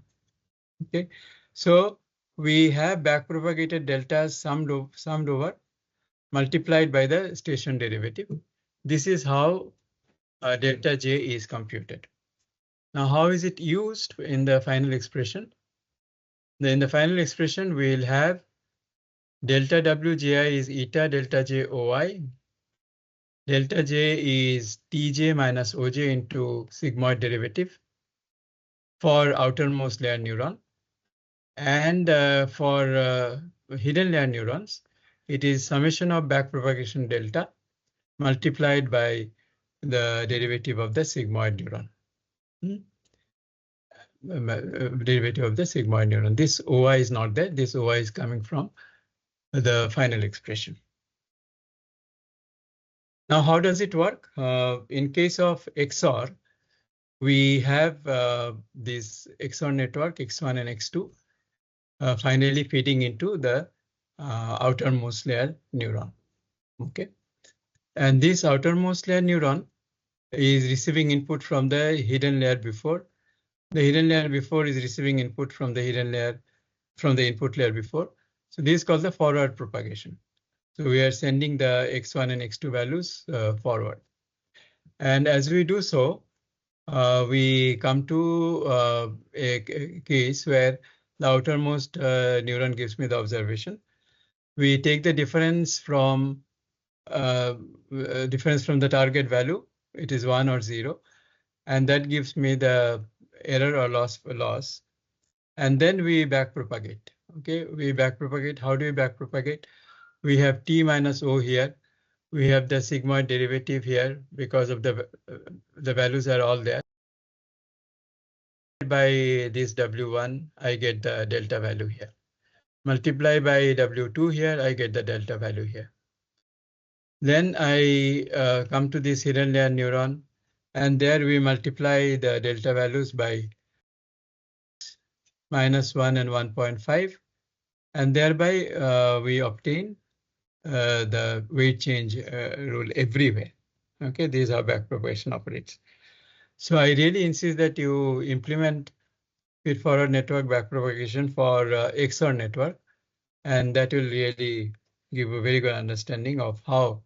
Okay, so we have backpropagated deltas summed over, multiplied by the station derivative. This is how delta J is computed. Now, how is it used in the final expression? In the final expression, we'll have delta WJI is eta delta J OI. Delta J is TJ minus OJ into sigmoid derivative for outermost layer neuron. And for hidden layer neurons, it is summation of backpropagation delta multiplied by the derivative of the sigmoid neuron. Derivative of the sigmoid neuron. This OI is not there. This OI is coming from the final expression. Now, how does it work? In case of XOR, we have this XOR network, X1 and X2, finally feeding into the outermost layer neuron. Okay, and this outermost layer neuron is receiving input from the hidden layer before. The hidden layer before is receiving input from the hidden layer, from the input layer before. So this is called the forward propagation. So we are sending the X1 and X2 values forward. And as we do so, we come to a case where the outermost neuron gives me the observation. We take the difference from the target value. It is 1 or 0, and that gives me the error or loss. And then we backpropagate. Okay, we backpropagate. How do we backpropagate? We have t minus o here. We have the sigmoid derivative here because of the values are all there. By this W1, I get the delta value here. Multiply by W2 here, I get the delta value here. Then I come to this hidden layer neuron, and there we multiply the delta values by -1 and 1.5, and thereby we obtain the weight change rule everywhere. Okay, these are backpropagation operates. So I really insist that you implement feed-forward network backpropagation for XOR network, and that will really give a very good understanding of how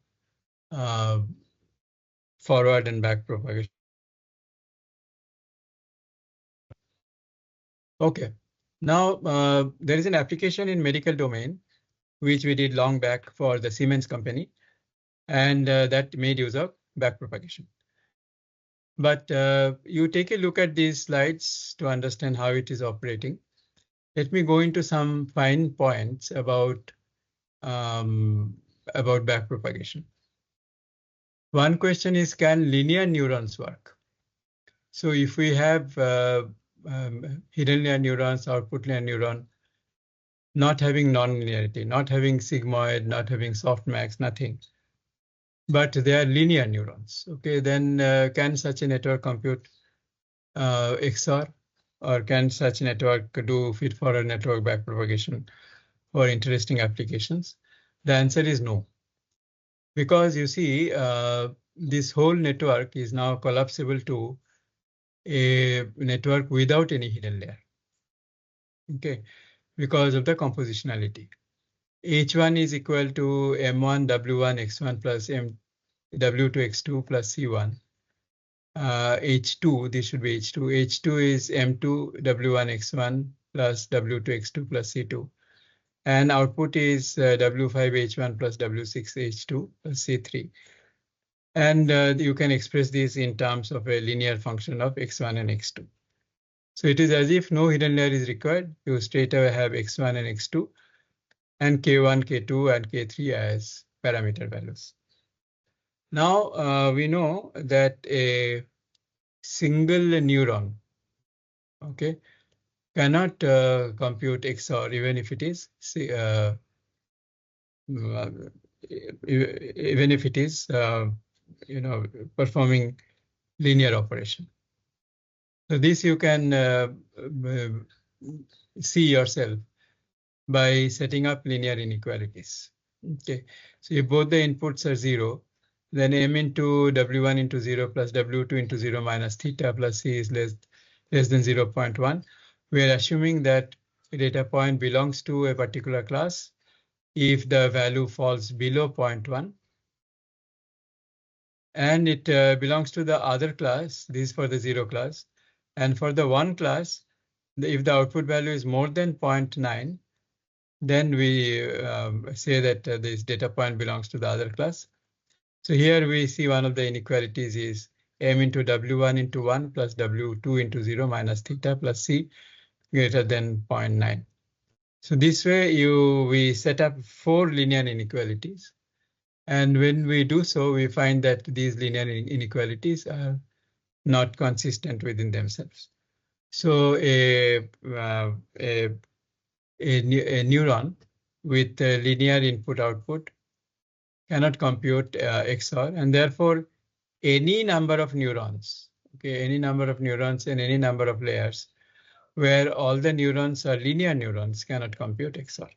forward and backpropagation. Okay, now there is an application in medical domain which we did long back for the Siemens company, and that made use of backpropagation. But you take a look at these slides to understand how it is operating. Let me go into some fine points about backpropagation. One question is, can linear neurons work? So if we have hidden layer neurons, output layer neuron, not having nonlinearity, not having sigmoid, not having softmax, nothing, but they are linear neurons. Okay, then can such a network compute XOR, or can such a network do feed-forward network backpropagation for interesting applications? The answer is no, because you see this whole network is now collapsible to a network without any hidden layer. Okay, because of the compositionality. H1 is equal to M1 W1 X1 plus M W2 X2 plus C1. H2, this should be H2. H2 is M2 W1 X1 plus W2 X2 plus C2. And output is W5 H1 plus W6 H2 plus C3. And you can express this in terms of a linear function of X1 and X2. So it is as if no hidden layer is required. You straight away have X1 and X2, and K1, K2, and K3 as parameter values. Now we know that a single neuron, okay, cannot compute XOR even if it is performing linear operation. So this you can see yourself by setting up linear inequalities. Okay, so if both the inputs are 0, then M into W1 into 0 plus W2 into 0 minus theta plus C is less than 0.1. We are assuming that a data point belongs to a particular class if the value falls below 0.1. And it belongs to the other class. This is for the 0 class. And for the 1 class, if the output value is more than 0.9, then we say that this data point belongs to the other class. So here we see one of the inequalities is M into W1 into 1 plus W2 into 0 minus theta plus C greater than 0.9. So this way we set up 4 linear inequalities. And when we do so, we find that these linear inequalities are not consistent within themselves. So a neuron with a linear input-output cannot compute XOR, and therefore any number of neurons, okay, any number of neurons in any number of layers, where all the neurons are linear neurons, cannot compute XOR.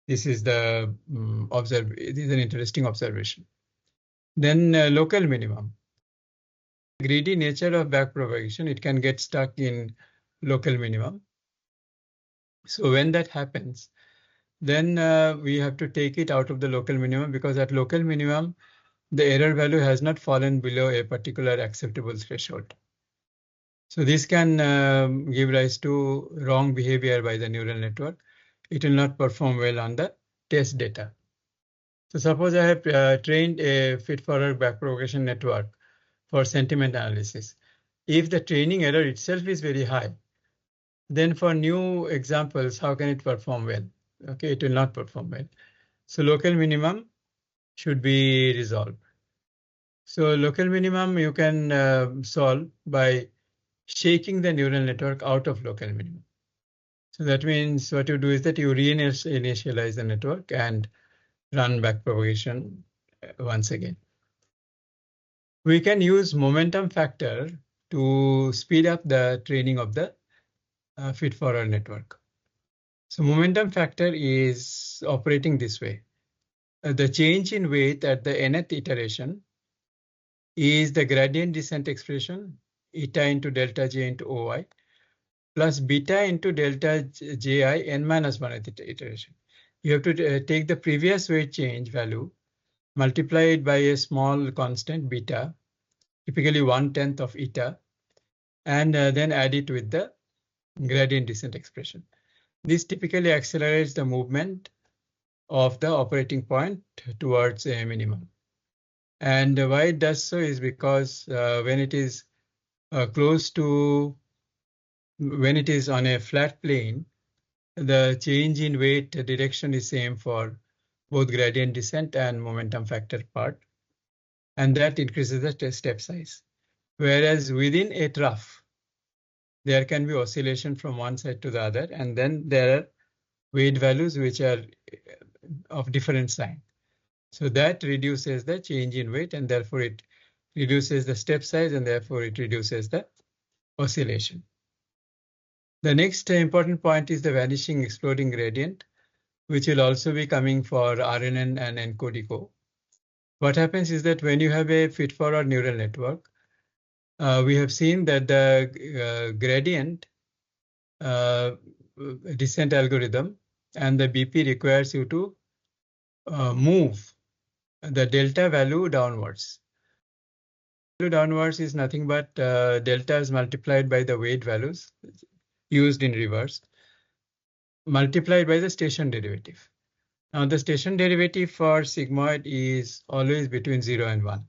This is the this is an interesting observation. Then local minimum. Greedy nature of backpropagation, it can get stuck in local minimum. So when that happens, then we have to take it out of the local minimum, because at local minimum, the error value has not fallen below a particular acceptable threshold. So this can give rise to wrong behavior by the neural network. It will not perform well on the test data. So suppose I have trained a feed-forward backpropagation network for sentiment analysis. If the training error itself is very high, then for new examples, how can it perform well? Okay, it will not perform well. So local minimum should be resolved. So local minimum you can solve by shaking the neural network out of local minimum. So that means what you do is that you reinitialize the network and run backpropagation once again. We can use momentum factor to speed up the training of the feed-forward network. So momentum factor is operating this way. The change in weight at the nth iteration is the gradient descent expression, eta into delta j into OI, plus beta into delta ji n minus 1th iteration. You have to take the previous weight change value, multiply it by a small constant beta, typically 1/10 of eta, and then add it with the gradient descent expression. This typically accelerates the movement of the operating point towards a minimum. And why it does so is because when it is when it is on a flat plane, the change in weight direction is same for both gradient descent and momentum factor part, and that increases the step size. Whereas within a trough, there can be oscillation from one side to the other, and then there are weight values which are of different sign. So that reduces the change in weight, and therefore it reduces the step size, and therefore it reduces the oscillation. The next important point is the vanishing exploding gradient, which will also be coming for RNN and ENCODE-DECO. What happens is that when you have a feed-forward neural network, we have seen that the gradient descent algorithm and the BP requires you to move the delta value downwards. Downwards is nothing but delta is multiplied by the weight values used in reverse, multiplied by the station derivative. Now the station derivative for sigmoid is always between 0 and 1.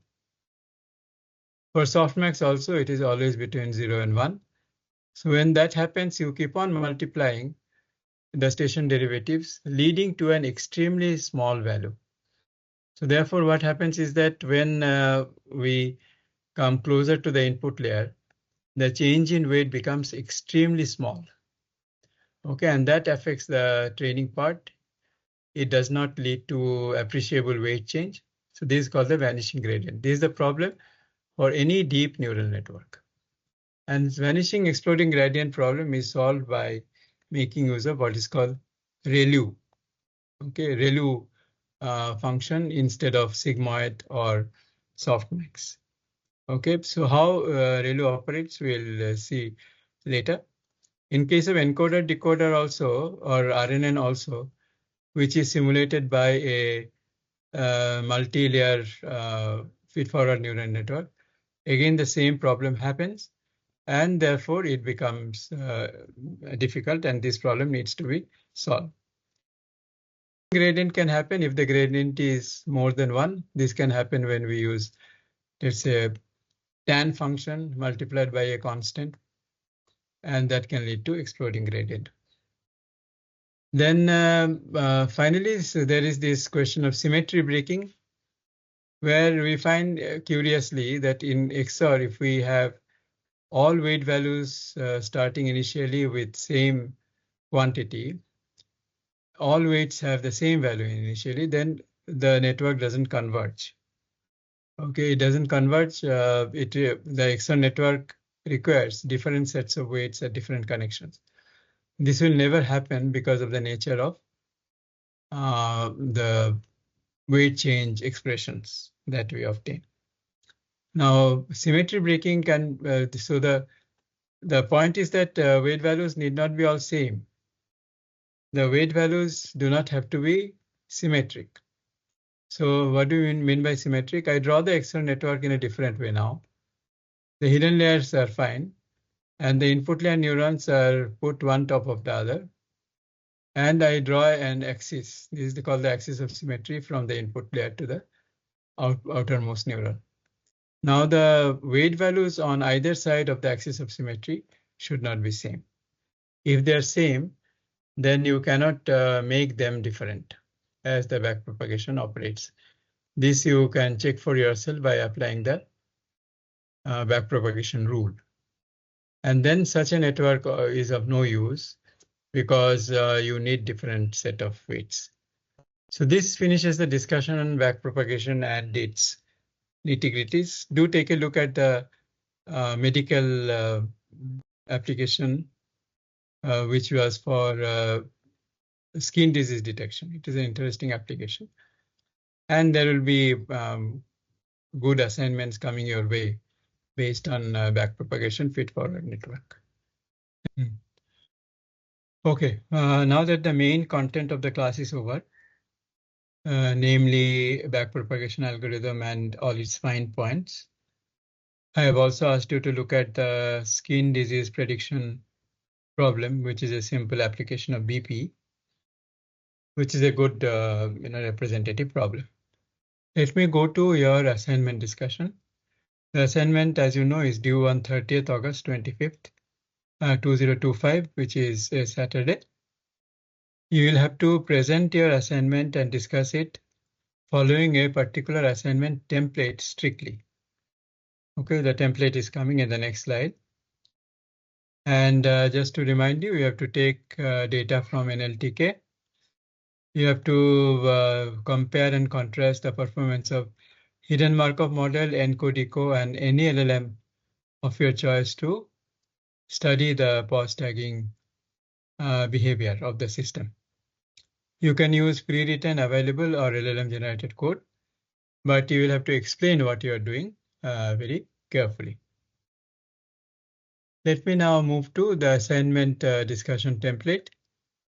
For softmax also, it is always between 0 and 1. So when that happens, you keep on multiplying the station derivatives, leading to an extremely small value. So therefore, what happens is that when we come closer to the input layer, the change in weight becomes extremely small. Okay, and that affects the training part. It does not lead to appreciable weight change. So this is called the vanishing gradient. This is the problem for any deep neural network. And vanishing exploding gradient problem is solved by making use of what is called ReLU. Okay, ReLU function instead of sigmoid or softmax. Okay, so how ReLU operates, we'll see later. In case of encoder decoder also, or RNN also, which is simulated by a multi-layer feed-forward neural network, again the same problem happens, and therefore it becomes difficult, and this problem needs to be solved. Gradient can happen if the gradient is more than 1. This can happen when we use, let's say, tan function multiplied by a constant, and that can lead to exploding gradient. Then finally, so there is this question of symmetry breaking. where we find curiously that in XOR, if we have all weight values starting initially with same quantity, all weights have the same value initially, then the network doesn't converge. Okay, it doesn't converge. The XOR network requires different sets of weights at different connections. This will never happen because of the nature of the weight change expressions that we obtain. Now, symmetry breaking can, so the point is that weight values need not be all same. The weight values do not have to be symmetric. So what do you mean by symmetric? I draw the XOR network in a different way now. The hidden layers are fine, and the input layer neurons are put one top of the other. And I draw an axis. This is called the axis of symmetry from the input layer to the outermost neuron. Now the weight values on either side of the axis of symmetry should not be same. If they're same, then you cannot make them different as the backpropagation operates. This you can check for yourself by applying the backpropagation rule. And then such a network is of no use because you need different set of weights. So this finishes the discussion on backpropagation and its nitty-gritties. Do take a look at the medical application, which was for skin disease detection. It is an interesting application. And there will be good assignments coming your way based on backpropagation feed-forward network. Okay, now that the main content of the class is over, namely backpropagation algorithm and all its fine points, I have also asked you to look at the skin disease prediction problem, which is a simple application of BP, which is a good representative problem. Let me go to your assignment discussion. The assignment, as you know, is due on 30th August 25th, 2025, which is a Saturday. You will have to present your assignment and discuss it following a particular assignment template strictly. Okay, the template is coming in the next slide. And just to remind you, you have to take data from NLTK. You have to compare and contrast the performance of hidden Markov model, ENCODE, and any LLM of your choice to study the pause tagging behavior of the system. You can use pre-written, available, or LLM-generated code, but you will have to explain what you are doing very carefully. Let me now move to the assignment discussion template.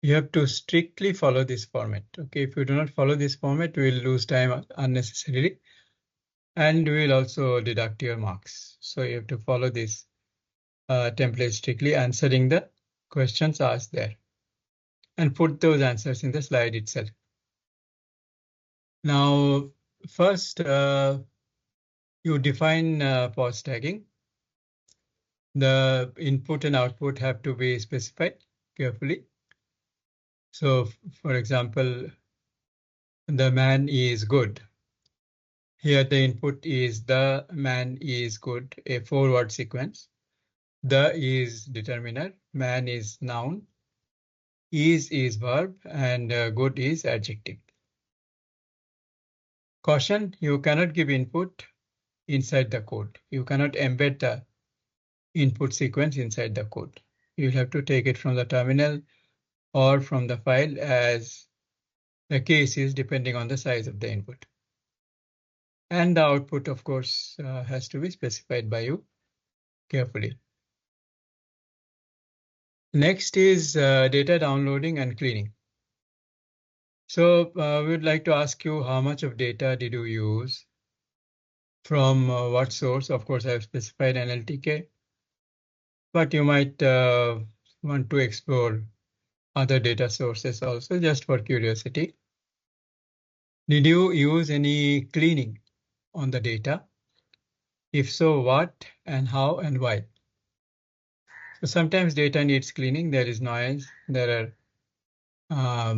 You have to strictly follow this format. Okay, if you do not follow this format, we will lose time unnecessarily, and we will also deduct your marks. So you have to follow this template strictly, answering the questions asked there, and put those answers in the slide itself. Now, first, you define pause tagging. The input and output have to be specified carefully. So, for example, the man is good. Here the input is the man is good, a 4-word sequence. The is determiner, man is noun, is verb, and good is adjective. Caution, you cannot give input inside the code. You cannot embed the input sequence inside the code. You'll have to take it from the terminal or from the file, as the case is, depending on the size of the input. And the output, of course, has to be specified by you carefully. Next is data downloading and cleaning. So we would like to ask you, how much of data did you use? From what source? Of course, I have specified NLTK, but you might want to explore other data sources also, just for curiosity. Did you use any cleaning on the data? If so, what and how and why? So sometimes data needs cleaning. There is noise. There are,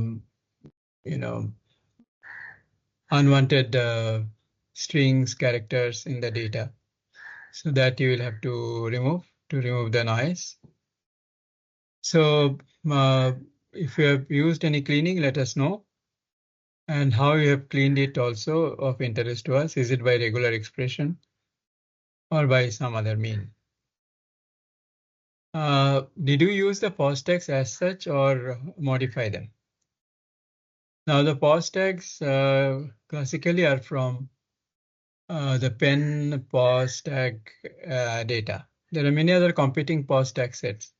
unwanted strings, characters in the data. So that you will have to remove the noise. So if you have used any cleaning, let us know. And how you have cleaned it also of interest to us. Is it by regular expression or by some other mean? Did you use the pause tags as such or modify them? Now the pause tags classically are from the pen pause tag data. There are many other competing pause tag sets,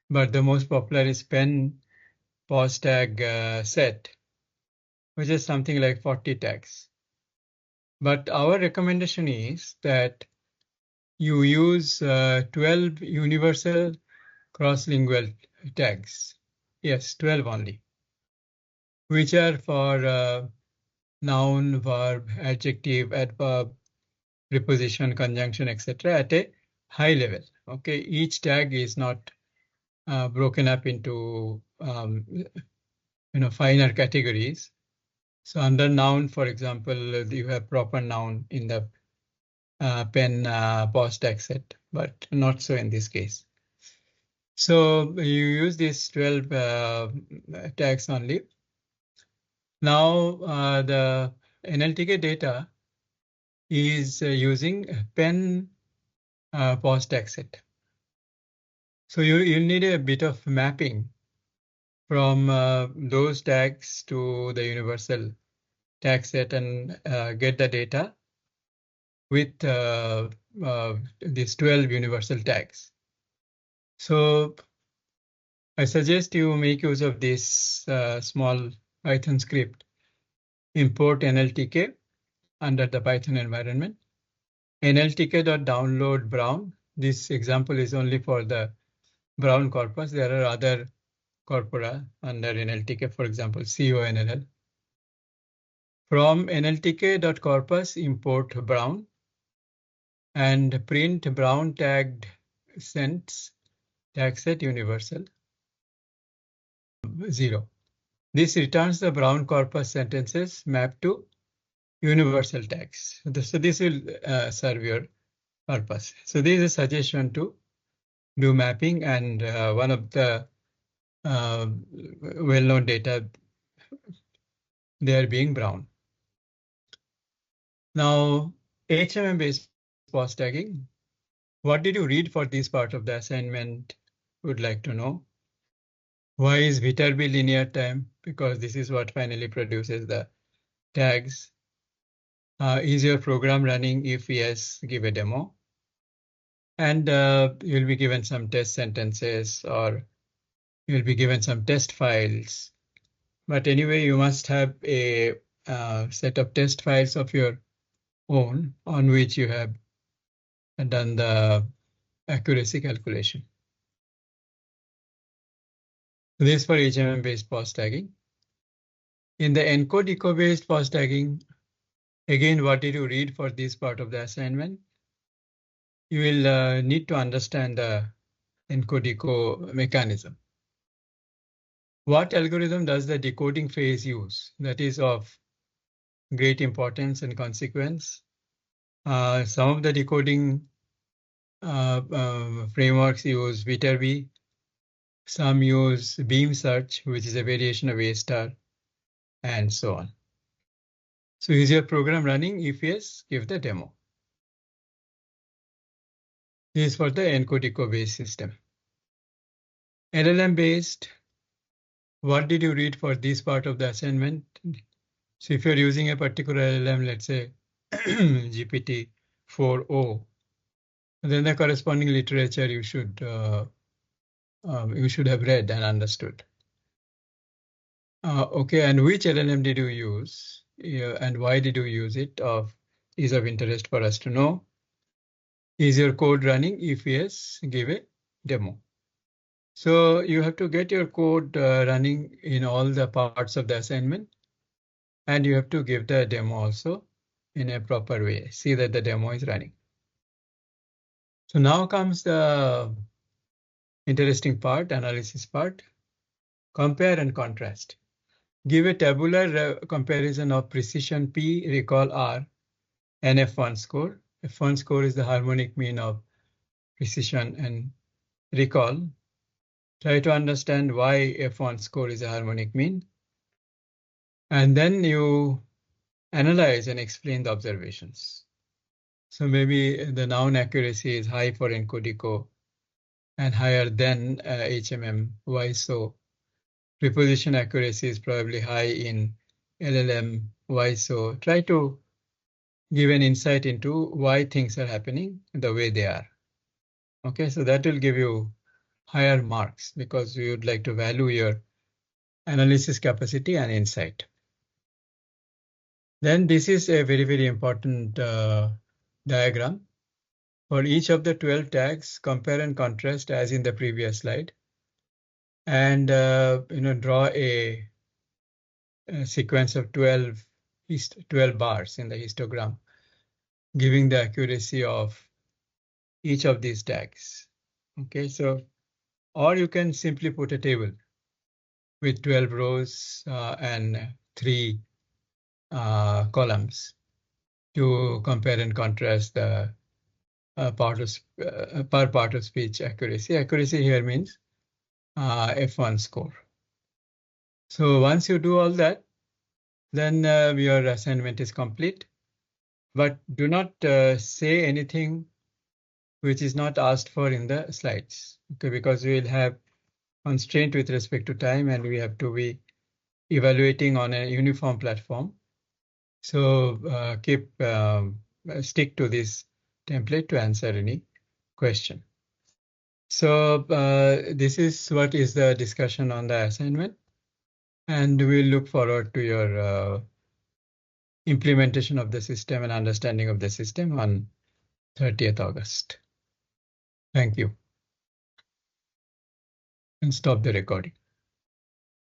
but the most popular is pen pause tag set, which is something like 40 tags. But our recommendation is that you use 12 universal cross-lingual tags. Yes, 12 only, which are for noun, verb, adjective, adverb, preposition, conjunction, etc. at a high level. Okay, each tag is not broken up into finer categories. So under noun, for example, you have proper noun in the pen pause tag set, but not so in this case. So you use these 12 tags only. Now the NLTK data is using pen pause tag set. So you'll need a bit of mapping from those tags to the universal tag set and get the data with these 12 universal tags. So I suggest you make use of this small Python script. Import NLTK under the Python environment. NLTK.download Brown. This example is only for the Brown corpus. There are other corpora under NLTK, for example, CONLL. From NLTK.corpus, import Brown and print Brown tagged sense tag set universal 0. This returns the Brown corpus sentences mapped to universal tags. So this will serve your purpose. So this is a suggestion to do mapping, and one of the well-known data there being Brown. Now, HMM-based pause tagging. What did you read for this part of the assignment? Would like to know. Why is Viterbi linear time? Because this is what finally produces the tags. Is your program running? If yes, give a demo. And you'll be given some test sentences, or you'll be given some test files. But anyway, you must have a set of test files of your own on which you have done the accuracy calculation. This for HMM-based pause tagging. In the encode-decode based pause tagging, again, what did you read for this part of the assignment? You will need to understand the encode-decode mechanism. What algorithm does the decoding phase use? That is of great importance and consequence. Some of the decoding frameworks use Viterbi. Some use beam search, which is a variation of A star, and so on. So is your program running? If yes, give the demo. This is for the encode-decode based system. LLM based, what did you read for this part of the assignment? So if you're using a particular LLM, let's say GPT-4o, then the corresponding literature you should have read and understood. Okay, and which LLM did you use? And why did you use it? Is of interest for us to know. Is your code running? If yes, give a demo. So you have to get your code running in all the parts of the assignment, and you have to give the demo also in a proper way. See that the demo is running. So now comes the interesting part, analysis part. Compare and contrast. Give a tabular comparison of precision P, recall R, and F1 score. F1 score is the harmonic mean of precision and recall. Try to understand why F1 score is a harmonic mean. And then you analyze and explain the observations. So maybe the noun accuracy is high for encodico and higher than HMM. Why so? Preposition accuracy is probably high in LLM. Why so? Try to give an insight into why things are happening the way they are. Okay, so that will give you higher marks because we would like to value your analysis capacity and insight. Then this is a very, very important diagram. For each of the 12 tags, compare and contrast as in the previous slide. And draw a sequence of 12 bars in the histogram, giving the accuracy of each of these tags. Okay, so, or you can simply put a table with 12 rows and 3 columns to compare and contrast the per part of speech accuracy. Accuracy here means F1 score. So once you do all that, then your assignment is complete. But do not say anything which is not asked for in the slides, okay? Because we will have constraint with respect to time, and we have to be evaluating on a uniform platform. So stick to this template to answer any question. So this is what is the discussion on the assignment, and we'll look forward to your implementation of the system and understanding of the system on 30th August. Thank you. And stop the recording.